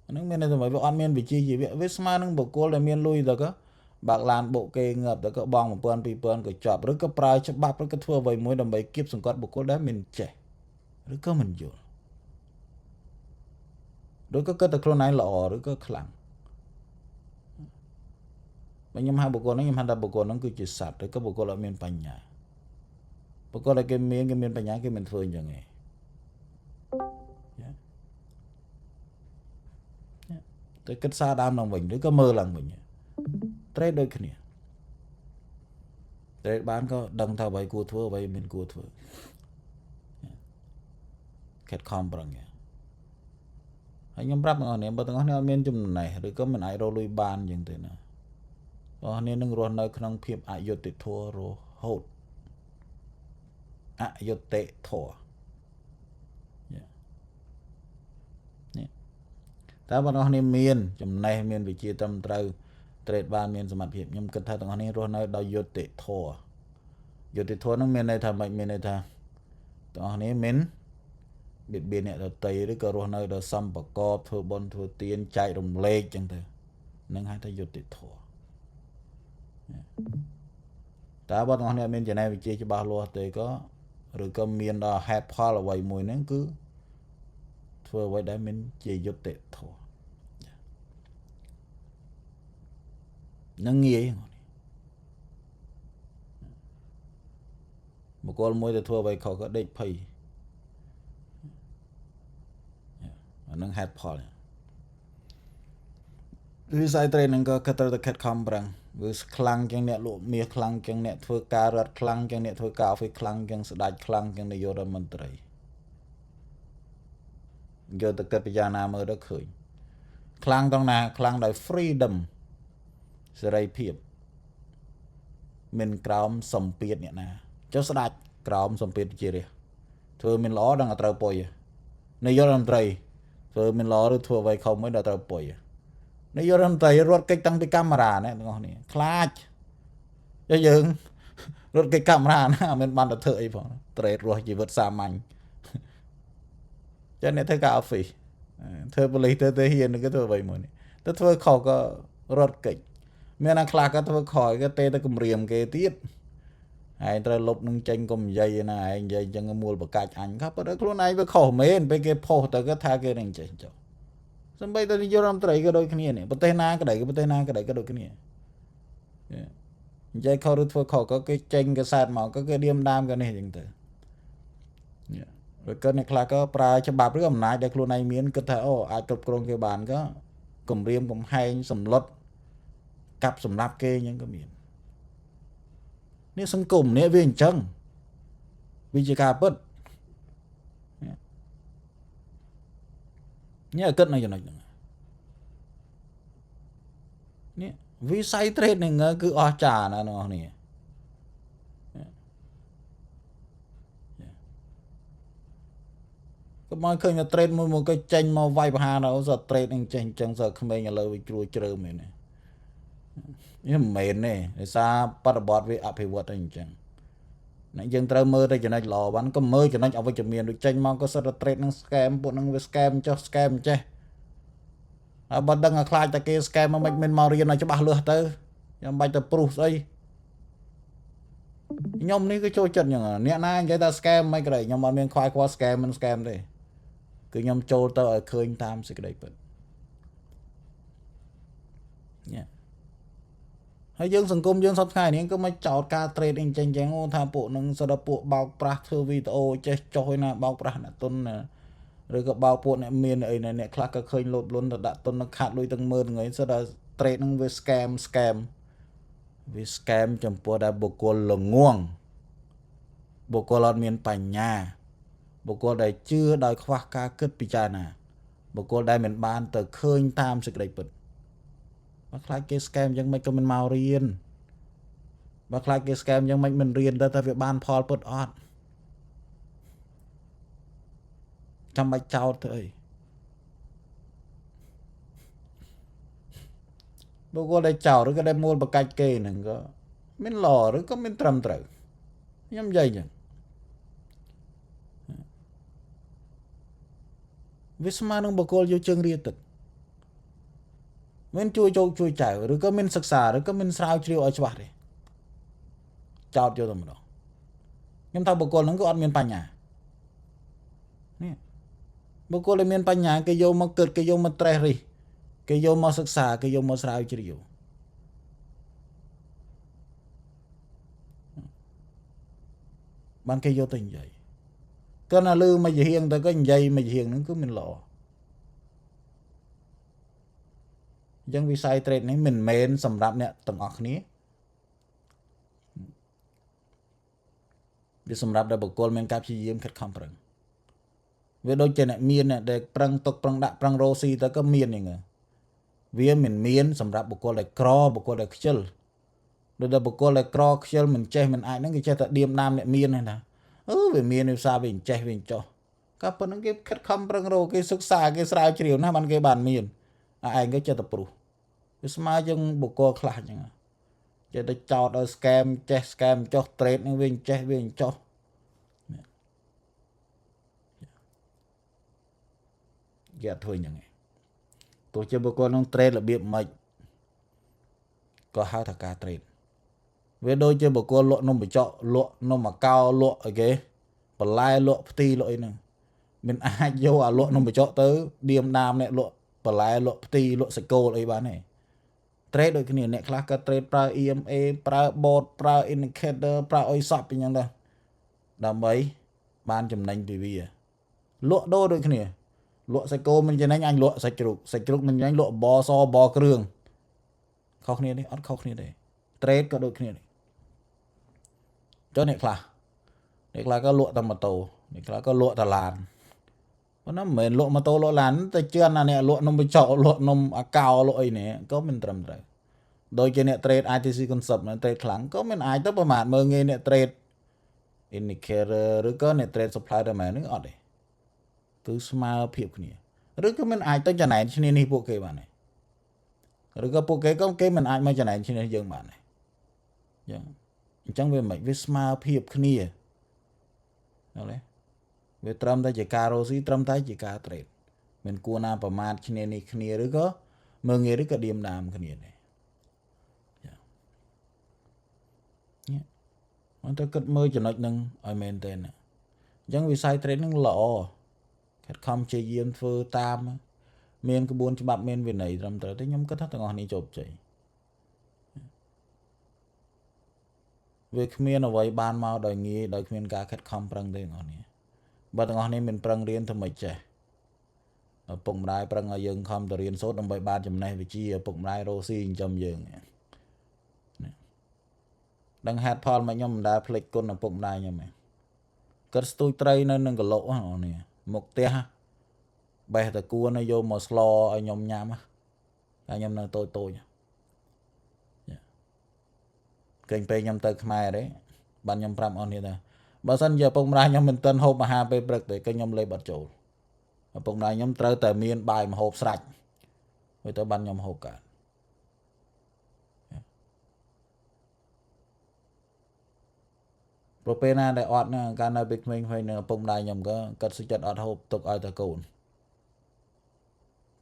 nó miền này rồi phải ăn miền vị trí gì vậy với smart nó bộ cô là miền lui rồi có bạc lan bộ kê ngập rồi có bong một pơn pi pơn cái chọp rồi có prai chọp bắp rồi có thua với mối đồng bày kiếp sừng cọt bộ cô đó mình trẻ rồi có mình vô rồi có cái tờ này lọ rồi có khlang mà nhầm hai bộ cô nó nhầm hai ta bộ cô nó cứ chỉ sạt rồi có bộ cô là miền Pành Nhà bộ cô là cái miền Pành Nhà cái miền phơi như này tới cách xa đam lòng mình, có mơ lòng mình, trade đôi khi trade bán có đăng thao bay cua thua bay mình cua thua, kết com bằng nhỉ, anh em rap ở này, bắt đầu anh em chùm này, rồi có mình ai rồi lui ban như thế nào, anh em đừng rồi nói không phim ai vô tệ thua rồi hốt, ai vô tệ thua. Ta bắt đầu anh miền chùm này miền vị trí tâm trâu trade ban miềnสมัติ ភាព ខ្ញុំ គិត ថា ទាំង អស់ នេះ រស់ នៅ ដោយ យុត្តិធម៌ យុត្តិធម៌ នឹង មាន ន័យ ថា ម៉េច មាន ន័យ ថា ទាំង អស់ នេះ មាន biệt biệt nè tây rồi có rồi nơi đó xăm bạc cọp thưa bon thưa tiền chạy đồng lệ chẳng thế nâng hai thay dột tiệt thua ta bắt ngon này mình chỉ này vị trí cho bao lúa thì có rồi có miền đó hẹp hoa là vậy mùi nó cứ thưa vậy đấy mình chỉ dột tiệt thua nó nghe một con môi thì thua vậyเขาก็ได้ไพ่นั่ง head Paul วิสัยเทรนนั่งก็กระตุ้นตะเข็ดคำปรังวิสคลังจังเนี่ยลูกเมียคลังจังเนี่ยทั่วการัดคลังจังเนี่ยทั่วกาไฟคลังจังสดายคลังจังในโยธมนตรีโยตะเกิดปิจานาเมื่อได้เคยคลังตรงนาคลังได้ freedom เสรีภาพมันกล่าวสมเปียเนี่ยนะเจ้าสดายกล่าวสมเปียจีเรียเธอมันล้อดังอัตราปอยในโยธมนตรีเธอมันล้อหรือทั่วไว้เขาไม่ได้อัตราปอยในโยธมนตรีรถเก่งตั้งไปกัมราเนี่ยตรงนี้คลาดจะยืงรถเก่งกัมรานะมันบันเถยพอเตะรัวจีบสามัญcho nên thấy cả phỉ thưa beli thưa hiền cái thưa vậy mà thưa thưaเขาก็รถเก่งเมื่อนักคลาก็thưaคอยก็เตะตะกุมเรียมเกติดไอ้ตระลบนึงจังกุมใหญ่นะไอ้ใหญ่จังมัวประกาศอันครับแต่คนไหนไปขอเมนไปเก็บโพแต่ก็ท่าเกนึงจังเจ้าสมัยตอนนี้ยอมไตรก็โดยขณีเนี่ยประเทศนาก็ได้ก็ประเทศนาก็ได้ก็โดยขณีใจเขารู้ทั่วเขาก็cáiจังcáiศาสตร์หมอก็cái điềm đam cái nàyอย่างเต๋อrồi cái này là có pra cho bà biết hôm nay để luôn này miếng cơ thể ai chụp con cái bàn có cầm riêng cầm hay sầm lót cặp sầm lạp kê những cái miếngนี่สังคมเนี่ยเวียงจังวิจิกาเปิดเนี่ยเกิดอะไรอย่างนั้นเนี่ยวิสัยเทรดเนี่ยคืออาจารย์นะเนาะนี่ก็มาเคยมาเทรดมือก็เจงมาไว้พาเราสัตเทรดเจงจังสัตขมิ้นเลยวิจารณ์เจริญเนี่ยนี่เหม็นเนี่ยซาปฏิบัติวิอภิวัตจริงๆนั่นยังเติมมือได้จะได้หล่อวันก็มือจะได้เอาไปจะเมียนดูเจงมันก็สัตเทรดนั่งสแกมพวกนั่งสแกมเจ้าสแกมเจ้บัดดังคลายตะเกียสแกมมันเป็นมาเรียนอะไรจะบ้าเลือดเตอยังไปแต่ปลุกไอ้ยมนี่ก็โจจัดอย่างเนี่ยนะใจตาสแกมไม่กระไรยมมันเป็นควายควาสแกมมันสแกมเลยคือยมโจเตอเคยตามสิกระไรเปิดเนี่ยให้ยังสังคมยังสับสนนี้ก็มาจอดการเทรดเองจังๆโอ้ทาปุนึงสระปุเบาปลาเทอร์วิโอเจ๊จอยนะเบาปลาเนี่ยต้นนะหรือก็เบาปุเนี่ยเมียนไอ้เนี่ยคลาก็เคยหลุดล้นแต่ดัดต้นขาดลุยตั้งเมินไงสระเทรดนั่งวิสแกมวิสแกมจำพวกได้บุกโกลหลงง่วงบุกโกลเมียนปัญญาบุกโกลได้เชื่อได้ควักการเกิดปิจานาบุกโกลได้เหมือนบ้านแต่เคยตามสิกระไรเปิดบางคลายเกสแกมยังไม่ก็มันมาเรียนบางคลายเกสแกมยังไม่มันเรียนแต่เวียบ้านพอลปดออดจำใบเจ้าเถอะบอกว่าได้เจ้าหรือก็ได้มูลประกาศเกย์หนึ่งก็มันหล่อหรือก็มันตรำตรึงย่ำใหญ่ยังวิสมานุบอกว่าอยู่เชิงเรียตึกมันช่วยโจช่วยใจหรือก็มันศึกษาหรือก็มันสาวเชียวเอาชวาเลยจอดอยู่ตรงนั้นยังทำบุคคลนั้นก็อัดเมียนปัญญาเนี่ยบุคคลเลยเมียนปัญญาเกยโยมาเกิดเกยโยมาเตรีเกยโยมาศึกษาเกยโยมาสาวเชียวบางเกยโยตัวใหญ่ก็น่าลืมมาเฮียงแต่ก็ใหญ่มาเฮียงนั้นก็มันหล่อยังวิสัยเทรดนี้มันเมนสำหรับเนี่ยต่างออกนี้ดิสำหรับได้บุคคลเมนกับชียิมขัดคำปรังเวลาโดยเจเนี่ยมีนเนี่ยเด็กปรังตกปรังดะปรังโรซีแต่ก็มีนอย่างเงี้ยเวียมันมีนสำหรับบุคคลได้กรอบุคคลได้เชลโดยได้บุคคลได้กรอเชลมันเจมันไอ้นั่นก็เจแต่เดียมน้ำเนี่ยมีนเลยนะเวียมีนซาเวียเจเวียจ่อก็เพราะนั่นก็ขัดคำปรังโรก็ศึกษาก็สาวเฉียวนะมันก็บานมีนไอ้ก็เจแต่ปลุกสมาจังบุกโกคลาจังจะได้จอดเอาสแกมเจสแกมจ่อเทรดนี่วิ่งเจวิ่งจ่อ គេអត់ធ្វើយ៉ាងហ្នឹងទោះជាបុគ្គលនឹង trade របៀបមិនក៏ហៅថាការ trade វាដូចជាបុគ្គលលក់នំបញ្ចុកលក់នំអាកោលក់អីគេបន្លែលក់ផ្ទីលក់អីហ្នឹងមិនអាចយកអាលក់នំបញ្ចុកទៅឌៀមដាមអ្នកលក់បន្លែលក់ផ្ទីលក់សាច់គោលអីបានទេ trade ដូចគ្នាអ្នកខ្លះក៏ trade ប្រើ EMA ប្រើ bot ប្រើ indicator ប្រើអីសពអញ្ចឹងដែរដើម្បីបានចំណេញពីវាលក់ដូរដូចគ្នាលក់សាច់គោមិនចំណេញអញលក់សាច់ជ្រូកមិនចំណេញលក់បសបគ្រឿងខុសគ្នាទេអត់ខុសគ្នាទេ trade ក៏ដូចគ្នាដែរចុះអ្នកខ្លះក៏លក់តែម៉ូតូអ្នកខ្លះក៏លក់តែឡានប៉ុន្តែមិនមែនលក់ម៉ូតូលក់ឡានតែជឿនណាអ្នកលក់នំបញ្ចុកលក់នំអាកោលក់អីនេះក៏មិនត្រឹមត្រូវដូចជាអ្នក trade ITC concept ណា trade ខ្លាំងក៏មិនអាចទៅប្រមាថមើលងាយអ្នក trade indicator ឬក៏អ្នក trade supply តែមែនហ្នឹងអត់ទេគឺស្មើភាពគ្នាឬក៏មិនអាចទៅចំណែនឈ្នានេះពួកគេបានទេឬក៏ពួកគេក៏គេមិនអាចមកចំណែនឈ្នាយើងបានទេអញ្ចឹងវាមិនវាស្មើភាពគ្នាយល់ទេវាត្រឹមតែជាការរស់ស៊ីត្រឹមតែជាការ trade មិនគួរណាប្រមាថឈ្នានេះគ្នាឬក៏មើងងាយឬក៏ឌៀមដាមគ្នាទេអញ្ចឹងគិតមើលចំណុចហ្នឹងឲ្យមែនទេអញ្ចឹងវិស័យ trade ហ្នឹងល្អខិតខំជាយាមធ្វើតាមមានក្បួនច្បាប់មានវិន័យត្រឹមត្រូវទេខ្ញុំគិតថាទាំងអស់នេះជោគជ័យវាគ្មានអ្វីបានមកដោយងាយដោយគ្មានការខិតខំប្រឹងទេទាំងអស់នេះបើទាំងអស់នេះមិនប្រឹងរៀនធ្វើមិនចេះឪពុកម្ដាយប្រឹងឲ្យយើងខំទៅរៀនសូត្រដើម្បីបានចំណេះវិជ្ជាឪពុកម្ដាយរស់ស៊ីចិញ្ចឹមយើងដឹងហេតុផលមកខ្ញុំមិនដែលភ្លេចគុណឪពុកម្ដាយខ្ញុំទេគាត់ស្ទូចត្រីនៅនឹងកឡុកហ្នឹងនេះមកផ្ទះបេះតគួរនៅយកមកស្លឲ្យខ្ញុំញ៉ាំតែខ្ញុំនៅតូចគេងពេលខ្ញុំទៅខ្មែរទេបានខ្ញុំប្រាប់អស់នេះថាបើសិនជាឪពុកម្ដាយខ្ញុំមិនទាន់ហូបអាហារពេលព្រឹកទេក៏ខ្ញុំលេបអត់ចូលឪពុកម្ដាយខ្ញុំត្រូវតែមានបាយម្ហូបស្រាច់ហើយទៅបានខ្ញុំហូបកើតព្រោះពេលណាដែលអត់ណាកាលនៅពេលក្មេងៗនឹងឪពុកម្ដាយខ្ញុំក៏គាត់សុខចិត្តអត់ហូបទុកឲ្យតែកូន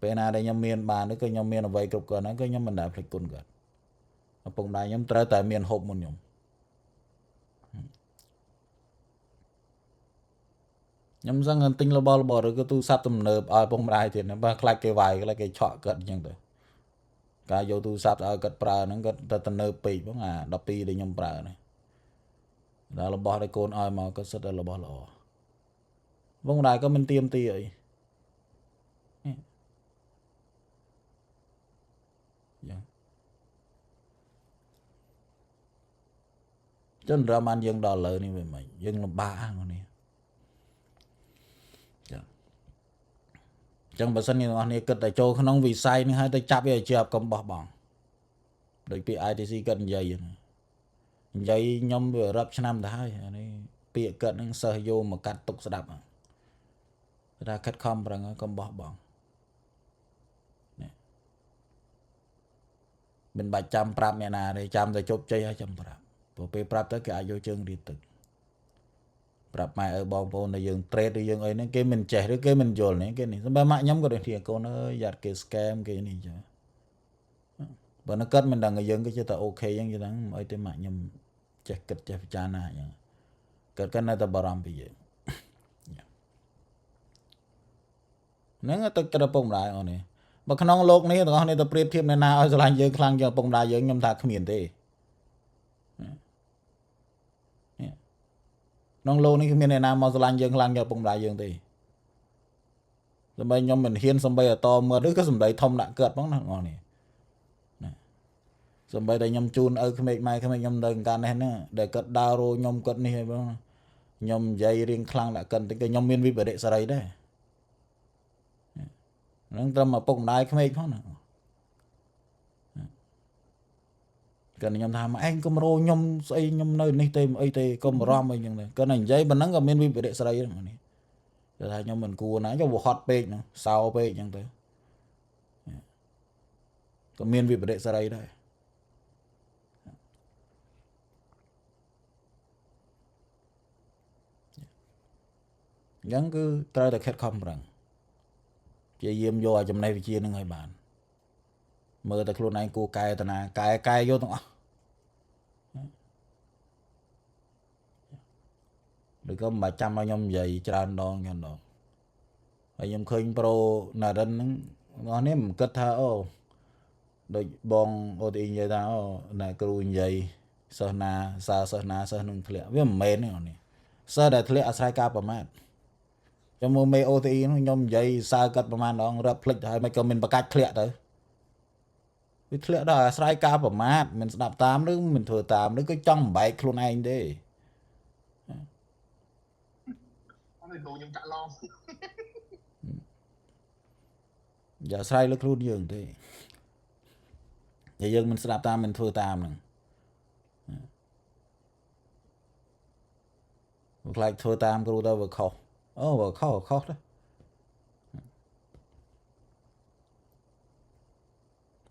ពេលណាដែលខ្ញុំមានបានឬក៏ខ្ញុំមានអ្វីគ្រប់គ្រាន់ហើយក៏ខ្ញុំមិនដែលភ្លេចគុណគាត់ឪពុកម្ដាយខ្ញុំត្រូវតែមានហូបមុនខ្ញុំសឹងទិញរបស់ឬក៏ទូរស័ព្ទទំនើបឲ្យឪពុកម្ដាយទៀតណាបើខ្លាចគេវាយខ្លាចគេឆក់គាត់អញ្ចឹងទៅការយកទូរស័ព្ទឲ្យគាត់ប្រើហ្នឹងគាត់ទៅទំនើបពេកបងអា12ដែលខ្ញុំប្រើហ្នឹងដល់របស់ដែលកូនឲ្យមកក៏សិតតែរបស់ល្អបងម្ដាយក៏មិនទៀមទីអីយ៉ាងចន្ទរបានយើងដល់លើនេះវាមិនយើងលំបាកហ្នឹងនេះចឹងបើសិនអ្នកនរគ្នាគិតតែចូលក្នុងវិស័យនេះហើយទៅចាប់វាឲ្យជាប់កុំបោះបង់ដូចពី ITC គាត់និយាយខ្ញុំវារាប់ឆ្នាំទៅហើយនេះពាក្យគាត់នឹងសិស្សយកមកកាត់ទុកស្ដាប់ថាខិតខំប្រឹងកុំបោះបង់មិនបាច់ចាំប្រាប់អ្នកណាទេចាំតែជោគជ័យហើយចាំប្រាប់ព្រោះពេលប្រាប់ទៅគេអាចយកជើងរៀតទឹកប្រាប់ម៉ែឪបងប្អូនដែលយើង trade ឬយើងអីហ្នឹងគេមិនចេះឬគេមិនយល់នេះគេនេះសម្រាប់ម៉ាក់ខ្ញុំក៏ដូចគ្នាកូនអើយយ៉ាត់គេ scam គេនេះចាបើនៅគាត់មិនដឹងឲ្យយើងគេជិះតែអូខេអញ្ចឹងអីទេម៉ាក់ខ្ញុំចេះគិតចេះពិចារណាអញ្ចឹងគាត់នៅតែបារម្ភពីយើងហ្នឹងទៅគិតឪពុកម្ដាយអូននេះបើក្នុងโลกនេះទាំងអស់នេះទៅប្រៀបធៀបអ្នកណាឲ្យស្រឡាញ់យើងខ្លាំងជាងឪពុកម្ដាយយើងខ្ញុំថាគ្មានទេក្នុងโลกនេះគ្មានអ្នកណាមកស្រឡាញ់យើងខ្លាំងជាងឪពុកម្ដាយយើងទេសម្រាប់ខ្ញុំមិនហ៊ានសំបីអតមើលឬក៏សម្ដីធំដាក់កើតផងណាបងប្អូននេះសម្បីតែខ្ញុំជូនឪក្មេកម៉ែក្មេកខ្ញុំនៅកាលនេះណាដែលគាត់ដើររោខ្ញុំគាត់នេះហើយបងខ្ញុំនិយាយរៀងខ្លាំងដាក់គាត់តិចក៏ខ្ញុំមានវិបរិសេរីដែរហ្នឹងត្រឹមឪពុកម្ដាយក្មេកផងណាគាត់ខ្ញុំថាមកឯងកុំរោខ្ញុំស្អីខ្ញុំនៅនេះទេអីទេកុំបារម្ភអីចឹងដែរគាត់និយាយប៉ុណ្ណឹងក៏មានវិបរិសេរីហ្នឹងនេះគេថាខ្ញុំមិនគួរណាយកវហត់ពេកហ្នឹងសោពេកចឹងទៅក៏មានវិបរិសេរីដែរអញ្ចឹងគឺត្រូវតែខិតខំប្រឹង ជាយាមយកឲ្យចំណេះវិជានឹងឲ្យបានមើលតែខ្លួនឯងគូកែតាណាកែយកទាំងអស់ឬក៏មិនបាច់ចាំឲ្យខ្ញុំនិយាយច្រើនដងហើយខ្ញុំឃើញប្រូណារិនហ្នឹងអស់នេះមិនគិតថាអូដូចបងអូទីនិយាយថាអូណាគ្រូនិយាយសិស្សណាសិស្សនឹងធ្លាក់វាមិនមែនទេអូនេះសិស្សដែលធ្លាក់អាស្រ័យការប្រមាថចាំមើលមេ OTE ហ្នឹងខ្ញុំនិយាយកាត់ប្រមាណដងរត់ភ្លេចហើយមិនក៏មិនបកាច់ធ្លាក់ទៅវាធ្លាក់ដល់អាស្រ័យការប្រមាថមិនស្ដាប់តាមឬមិនធ្វើតាមឬក៏ចង់បំបែកខ្លួនឯងទេអត់ដូចខ្ញុំចាក់ឡងយ៉ាស្រ័យលើខ្លួនយើងទេយើងមិនស្ដាប់តាមមិនធ្វើតាមហ្នឹងខ្លាចធ្វើតាមគ្រូទៅវាខុសអូវាខុសទៅ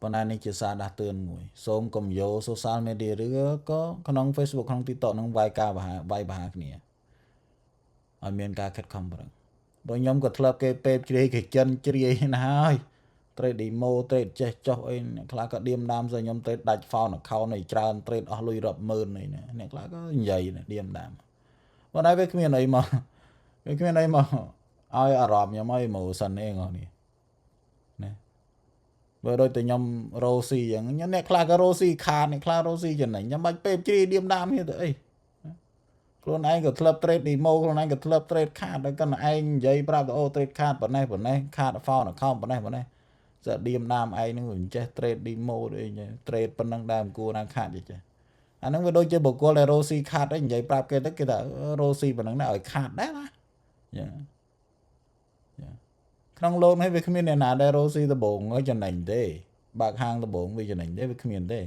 ប៉ុន្តែនេះជាសារដាស់តឿនមួយសូមកុំយក social media ឬក៏ក្នុង Facebook ក្នុង TikTok នឹងវាយប្រហារគ្នាឲ្យមានការខិតខំប្រឹងបើខ្ញុំក៏ធ្លាប់គេពេបជ្រាយគេចិនជ្រាយណាស់ហើយtrade demo trade ចេះចុះអីខ្លះក៏ឌៀមដាមទៅខ្ញុំ trade ដាច់ phone account ឲ្យច្រើន trade អស់លុយរាប់ម៉ឺនអីអ្នកខ្លះក៏និយាយឌៀមដាមប៉ុន្តែវាគ្មានអីមកឲ្យអារម្មណ៍ខ្ញុំឲ្យ emotion អីងនេះណាបើដូចតែខ្ញុំរ៉ូស៊ីអញ្ចឹងអ្នកខ្លះក៏រ៉ូស៊ីខាតអ្នកខ្លះរ៉ូស៊ីចំណេញខ្ញុំបាច់ពេបជ្រាយឌៀមដាមនេះទៅអីខ្លួនឯងក៏ធ្លាប់ trade demo ខ្លួនឯងក៏ធ្លាប់ trade ខាតហើយក៏ឯងនិយាយប្រាប់ទៅអូ trade ខាតប៉ុណ្ណេះខាត phone account ប៉ុណ្ណេះស្អាឌៀមដាមឯងនឹងមិនចេះ trade demo អី trade ប៉ុណ្ណឹងដែរមិនគួរណាខាតទេចេះអាហ្នឹងវាដូចជាបុគ្គលដែលរ៉ូស៊ីខាតឯងនិយាយប្រាប់គេទៅគេថារ៉ូស៊ីប៉ុណ្ណឹងដែរឲ្យខាតដែរណាយ៉ាក្នុងលោកនេះវាគ្មានអ្នកណាដែលរ៉ូស៊ីដំបងឲ្យចំណេញទេបើកហាងដំបងវាចំណេញទេវាគ្មានទេ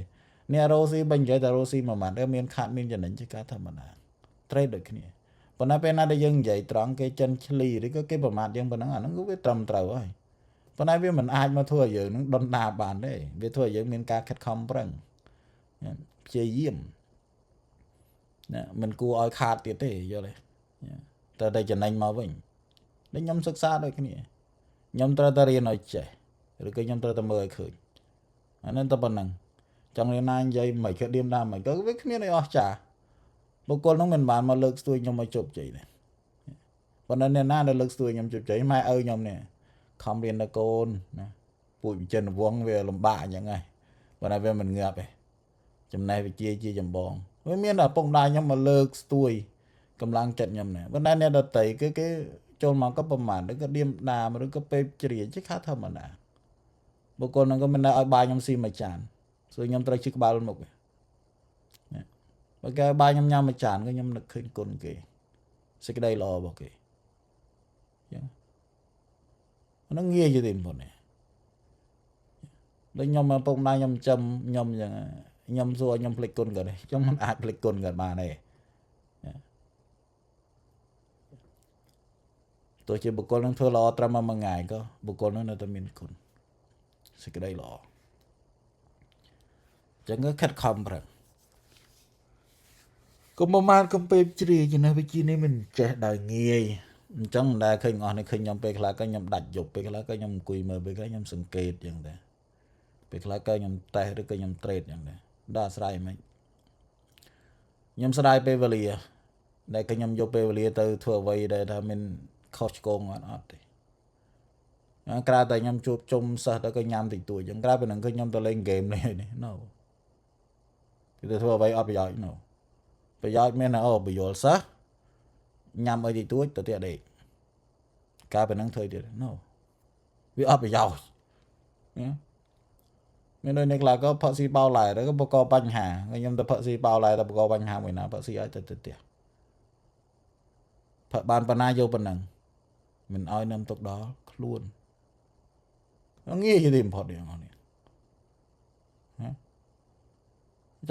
អ្នករ៉ូស៊ីបើនិយាយតែរ៉ូស៊ីមួយម៉ាត់មានខាតមានចំណេញជាការធម្មតា trade ដូចគ្នាប៉ុន្តែពេលណាដែលយើងនិយាយត្រង់គេចិនឆ្លីឬក៏គេប្រមាថយើងប៉ុណ្ណឹងអាហ្នឹងវាត្រឹមត្រូវហើយប៉ុន្តែវាមិនអាចមកធ្វើឲ្យយើងនឹងដុនដាបបានទេវាធ្វើឲ្យយើងមានការខិតខំប្រឹងព្យាយាមណាមិនគួរឲ្យខាតទៀតទេយល់ទេតែចំណេញមកវិញដូចខ្ញុំសិក្សាដូចគ្នាខ្ញុំត្រូវតែរៀនឲ្យចេះឬក៏ខ្ញុំត្រូវតែមើលឲ្យឃើញអាហ្នឹងតែប៉ុណ្ណឹងចង់រៀនណានិយាយមិនក៏ឌៀមដាមមិនក៏វាគ្មានអីអស្ចារ្យបុគ្គលនោះមិនបានមកលើកស្ទួយខ្ញុំឲ្យជោគជ័យទេប៉ុន្តែអ្នកណាដែលលើកស្ទួយខ្ញុំជោគជ័យម៉ែឪខ្ញុំនេះខំរៀនដល់កូនណាពូជវិចិត្រវង្សវាលំបាកអញ្ចឹងហើយប៉ុន្តែវាមិនងាប់ទេចំណេះវិជ្ជាជាចម្បងវាមានតែពុកម្ដាយខ្ញុំមកលើកស្ទួយកម្លាំងចិត្តខ្ញុំណាប៉ុន្តែអ្នកដតីគេចូលមកក៏ប្រមាថឬក៏ឌៀមដាមឬក៏ពេបជ្រាជាខាធម្មតាបុគ្គលហ្នឹងក៏មិនដែរឲ្យបាយខ្ញុំស៊ីមួយចានសួរខ្ញុំត្រូវជិះក្បាលមុខណាបើគេបាយខ្ញុំញ៉ាំមួយចានក៏ខ្ញុំនឹកឃើញគុណគេសេចក្តីល្អរបស់គេចឹងហ្នឹងងាយជាទីបំផុតនេះដូចខ្ញុំមកពុកម្ដាយខ្ញុំចាំខ្ញុំអញ្ចឹងខ្ញុំសួរខ្ញុំភ្លេចគុណគាត់ទេខ្ញុំមិនអាចភ្លេចគុណគាត់បានទេទោះជាបុគ្គលនឹងធ្វើល្អត្រឹមមួយថ្ងៃក៏បុគ្គលនឹងនៅតែមានគុណសេចក្តីល្អចឹងក៏ខិតខំប្រឹងកុំប្រមាថកុំពេបជ្រាយណាវិជានេះមិនចេះដល់ងាយអញ្ចឹងមិនដែលឃើញអស់នេះឃើញខ្ញុំពេលខ្លះក៏ខ្ញុំដាច់យប់ពេលខ្លះក៏ខ្ញុំអង្គុយមើលពេលខ្លះខ្ញុំសង្កេតចឹងដែរពេលខ្លះក៏ខ្ញុំតេស្តឬក៏ខ្ញុំ trade ចឹងដែរដល់អាស្រ័យមិនខ្ញុំស្ដាយពេលវេលាដែលខ្ញុំយកពេលវេលាទៅធ្វើអ្វីដែលថាមានខុសឆ្គងអត់ទេក្រៅតែខ្ញុំជួបជុំសិស្សទៅក៏ញ៉ាំតិចតួចចឹងក្រៅពីហ្នឹងគឺខ្ញុំទៅលេងហ្គេមនេះ no គឺទៅធ្វើអ្វីអត់ប្រយោជន៍ no ប្រយោជន៍មានតែអូបញ្យល់សិស្សញ៉ាំអីតិចតួចទៅទៀតដេកកាលពីហ្នឹងធ្វើទៀត no វាអត់ប្រយោជន៍មានដូចអ្នកខ្លះក៏ផឹកស៊ីបោឡែទៅក៏បង្កបញ្ហាខ្ញុំទៅផឹកស៊ីបោឡែទៅបង្កបញ្ហាមួយណាផឹកស៊ីឲ្យទៅផ្ទះផឹកបានប៉ុណ្ណាយកប៉ុណ្ណឹងមិនឲ្យនឹមទុកដល់ខ្លួនងាយជាទីបំផុតយ៉ាងនេះ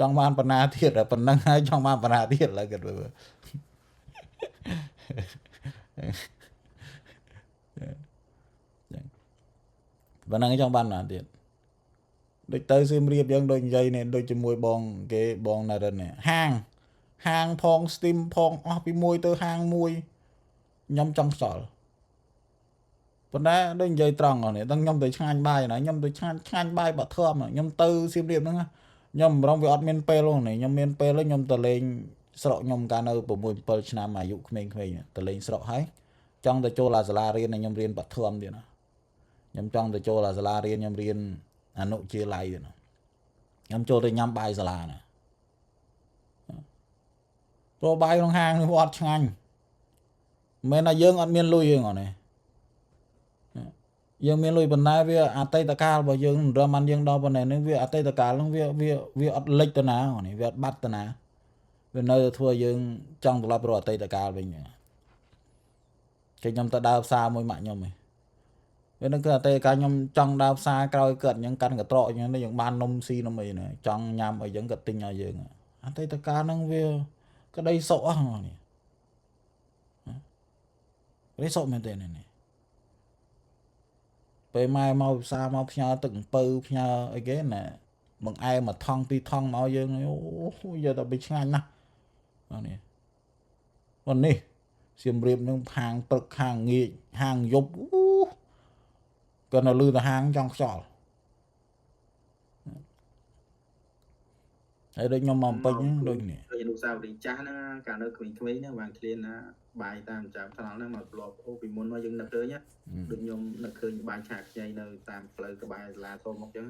ចង់បានប៉ុណ្ណាទៀតតែប៉ុណ្ណឹងហើយចង់បានប៉ុណ្ណាទៀតឡើយគិតមើលប៉ុណ្ណឹងចង់បានប៉ុណ្ណាទៀតដូចទៅសៀមរាបយ៉ាងដូចនិយាយនេះដូចជាមួយបងគេបងណារិននេះហាងផង Steam ផងអស់ពីមួយទៅហាងមួយខ្ញុំចង់ខ្សល់ ប៉ុន្តែដូចនិយាយត្រង់នេះដល់ខ្ញុំទៅឆ្ងាញ់បាយណាខ្ញុំទៅឆ្ងាញ់បាយបាក់ធំខ្ញុំទៅសៀមរាបហ្នឹងខ្ញុំម្ដងវាអត់មានពេលហ្នឹងខ្ញុំមានពេលខ្ញុំទៅលេងស្រុកខ្ញុំកាលនៅ6 7ឆ្នាំអាយុក្មេងៗទៅលេងស្រុកហើយចង់ទៅចូលអាសាលារៀនខ្ញុំរៀនបាក់ធំទៀតណាខ្ញុំចង់ទៅចូលអាសាលារៀនខ្ញុំរៀនអនុជាឡៃទៀតណាខ្ញុំចូលទៅញ៉ាំបាយសាលាណាព្រោះបាយក្នុងហាងវាអត់ឆ្ងាញ់មិនមែនថាយើងអត់មានលុយទេហ្នឹងយើងមានលុយប៉ុន្តែវាអតីតកាលរបស់យើងរំបានយើងដល់ប៉ុណ្ណេះនេះវាអតីតកាលហ្នឹងវាអត់លិចទៅណានេះវាអត់បាត់ទៅណាវានៅធ្វើយើងចង់ត្រឡប់រកអតីតកាលវិញគេខ្ញុំទៅដើរផ្សារមួយម៉ាក់ខ្ញុំឯងវានឹងគឺអតីតកាលខ្ញុំចង់ដើរផ្សារក្រោយគាត់អញ្ចឹងកាន់កត្រកអញ្ចឹងយើងបាននំស៊ីនំអីណាចង់ញ៉ាំអីអញ្ចឹងគាត់ទិញឲ្យយើងអតីតកាលហ្នឹងវាក្តីសុខអស់នេះក្តីសុខមែនទេនេះពេលម៉ែមកផ្សារមកផ្ញើទឹកអំពៅផ្ញើអីគេណាបង្អែមមួយថង់ពីរថង់មកយើងអូយកតែបិឆ្ងាញ់ណាស់នេះអូនេះសៀមរាបនឹងហាងព្រឹកហាងងាកហាងយប់គាត់នៅលឺទៅហាងចង់ខ្យល់ហើយដូចខ្ញុំមកពេញដូចនេះអនុសាវរីយ៍ចាស់ហ្នឹងកាលនៅក្មេងៗហ្នឹងបានឃ្លានណាបាយតាមចាំថ្នល់ហ្នឹងមកធ្លាប់អូពីមុនមកយើងនឹកឃើញដូចខ្ញុំនឹកឃើញបាយឆាខ្ញីនៅតាមផ្លូវក្បែរសាលាធំមកអញ្ចឹង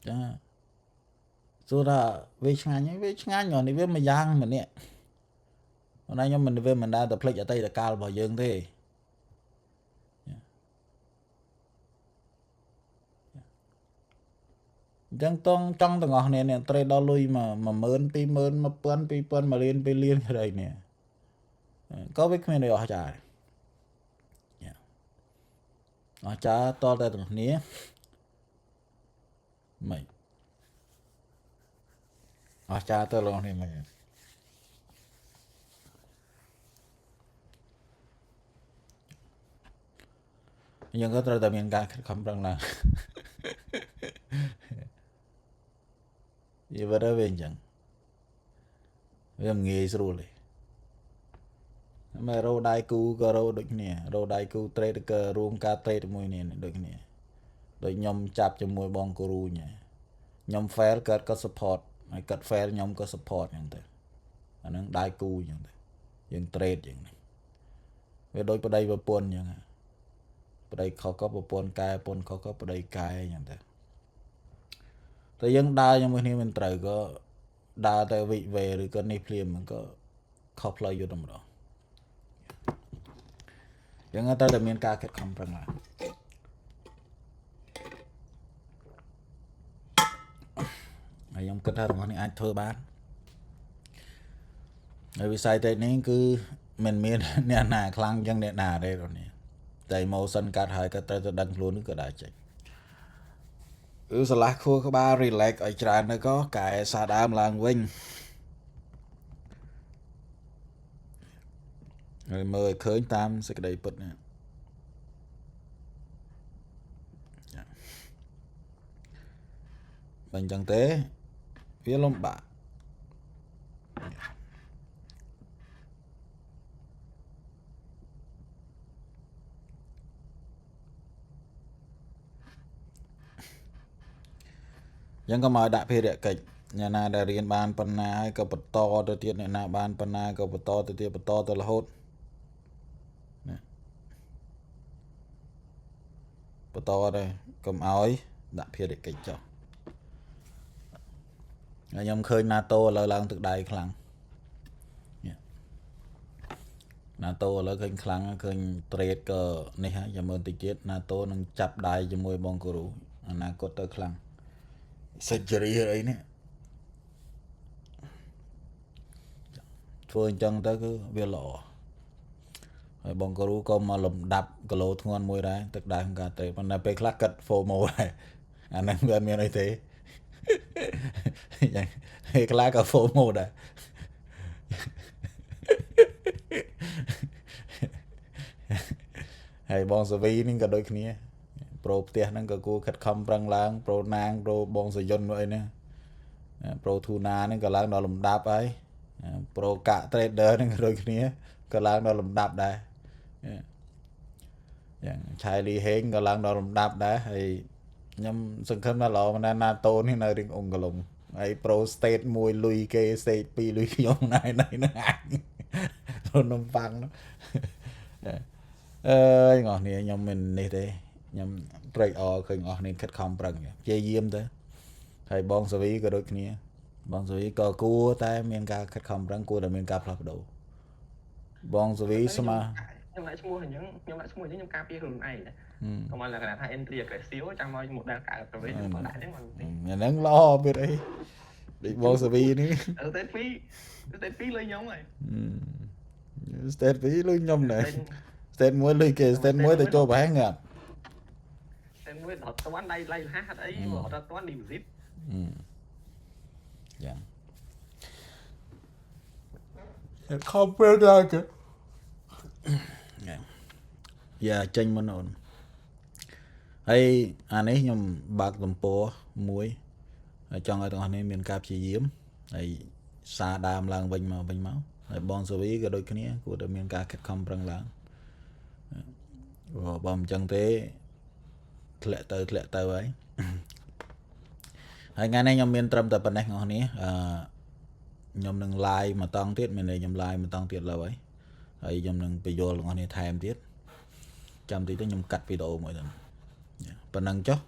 ចាសួរថាវាឆ្ងាញ់នេះវាមួយយ៉ាងម្នាក់ប៉ុន្តែខ្ញុំមិនដែរទៅភ្លេចអតីតកាលរបស់យើងទេអញ្ចឹងចង់ទាំងអស់គ្នានេះត្រេដល់លុយមក10000 20000 1000 2000 1លាន2លានក្ដីនេះក៏វាគ្មានអីអស្ចារ្យអស្ចារ្យតតែទាំងគ្នាមិនអស្ចារ្យទៅលោកនេះមិនយើងក៏ត្រូវតែមានការខិតខំប្រឹងឡើងយីបើទៅវិញអញ្ចឹងវាងាយស្រួលទេមករោដៃគូក៏រោដូចគ្នារោដៃគូត្រេតក៏រួមការត្រេតជាមួយនេះដូចគ្នាដូចខ្ញុំចាប់ជាមួយបងគូរូញខ្ញុំ fail គាត់ក៏ support ហើយគាត់ fail ខ្ញុំក៏ support អញ្ចឹងទៅអាហ្នឹងដៃគូអញ្ចឹងទៅយើងត្រេតយ៉ាងនេះវាដូចប្តីប្រពន្ធអញ្ចឹងប្តីខុសក៏ប្រពន្ធកែប្រពន្ធខុសក៏ប្តីកែអញ្ចឹងទៅតែយើងដើរជាមួយគ្នាមិនត្រូវក៏ដើរទៅវិវេឬក៏នេះភ្លាមក៏ខុសផ្លូវយត់តែម្ដងយើងត្រូវតែមានការខិតខំប្រឹងឡើងហើយខ្ញុំគិតថារបស់នេះអាចធ្វើបានហើយវិស័យ technique គឺមិនមានអ្នកណាខ្លាំងយ៉ាងអ្នកណាទេរបស់នេះតែ emotion កាត់ហើយក៏ត្រូវតែដឹងខ្លួននោះក៏ដែរចេញគឺស្រឡះខួរក្បាល relax ឲ្យច្រើនទៅក៏កែសាដើមឡើងវិញហើយមើលឲ្យឃើញតាមសេចក្តីពិតនេះបើអញ្ចឹងទេវាលំបាកយ៉ាងក៏មកដាក់ភារកិច្ចអ្នកណាដែលរៀនបានប៉ុណ្ណាហើយក៏បន្តទៅទៀតអ្នកណាបានប៉ុណ្ណាក៏បន្តទៅទៀតបន្តទៅរហូតណាបន្តទៅកុំឲ្យដាក់ភារកិច្ចចុះខ្ញុំឃើញ NATO ឥឡូវឡើងទឹកដៃខ្លាំង NATO ឥឡូវឃើញខ្លាំងឃើញ trade ក៏នេះហើយចាំមើលតិចទៀត NATO នឹងចាប់ដៃជាមួយបងគូរូអនាគតទៅខ្លាំង surgery អីនេះធ្វើអញ្ចឹងទៅគឺវាល្អហើយបងគូរូក៏មកលំដាប់គីឡូធ្ងន់មួយដែរទឹកដៃក្នុងការ trade ប៉ុន្តែពេលខ្លះកាត់ FOMO ដែរអាហ្នឹងវាអត់មានអីទេយ៉ាងពេលខ្លះក៏ FOMO ដែរហើយបងសវីនេះក៏ដូចគ្នាប្រូផ្ទះហ្នឹងក៏គួរខិតខំប្រឹងឡើងប្រូណាងប្រូបងសយុនអីហ្នឹងប្រូធូណាហ្នឹងក៏ឡើងដល់លំដាប់ហើយប្រូកាក់ trader ហ្នឹងក៏ដូចគ្នាក៏ឡើងដល់លំដាប់ដែរ យ៉ាងឆៃលីហេងក៏ឡើងដល់រំដាប់ដែរហើយខ្ញុំសង្ឃឹមថាល្អមិនណាណាតូននេះនៅរៀងអង្គលំហើយ pro state 1លុយគេ state 2លុយខ្ញុំណៃហ្នឹងអាចរនំប៉ាំងអើយងអស់គ្នាខ្ញុំមិននេះទេខ្ញុំត្រេកអរឃើញអស់គ្នាខិតខំប្រឹងព្យាយាមទៅហើយបងសាវីក៏ដូចគ្នាបងសាវីក៏គួរតែមានការខិតខំប្រឹងគួរតែមានការផ្លាស់ប្ដូរបងសាវីស្មាខ្ញុំដាក់ឈ្មោះអញ្ចឹងខ្ញុំការពារខ្លួនឯងកុំឲ្យលក្ខណៈថា entry aggressive ចាំមក model កើតទៅវិញខ្ញុំដាក់អញ្ចឹងហ្នឹងល្អពីអីដូចបងសាវីនេះstate 2លុយខ្ញុំហើយstate 2លុយខ្ញុំដែរ state 1លុយគេ state 1ទៅចូលប្រហែលងាប់ state 1ដល់តាន់ដៃលះអត់អីមកដល់តាន់ deposit យ៉ាងខំពេលដែរគេយ៉ាចេញមកអូនហើយអានេះខ្ញុំបើកទំព័រមួយហើយចង់ឲ្យទាំងអស់គ្នាមានការព្យាយាមហើយសារដើមឡើងវិញមកហើយបងសាវីក៏ដូចគ្នាគួរតែមានការខិតខំប្រឹងឡើងបើមិនចឹងទេធ្លាក់ទៅហើយហើយថ្ងៃនេះខ្ញុំមានត្រឹមតែប៉ុណ្ណេះបងប្អូនខ្ញុំនឹង live មួយតង់ទៀតមានខ្ញុំ live មួយតង់ទៀតឡើយហើយខ្ញុំនឹងបញ្យល់បងប្អូនថែមទៀតចាំតិចទៅខ្ញុំកាត់វីដេអូមួយទៅប៉ុណ្ណឹងចុះ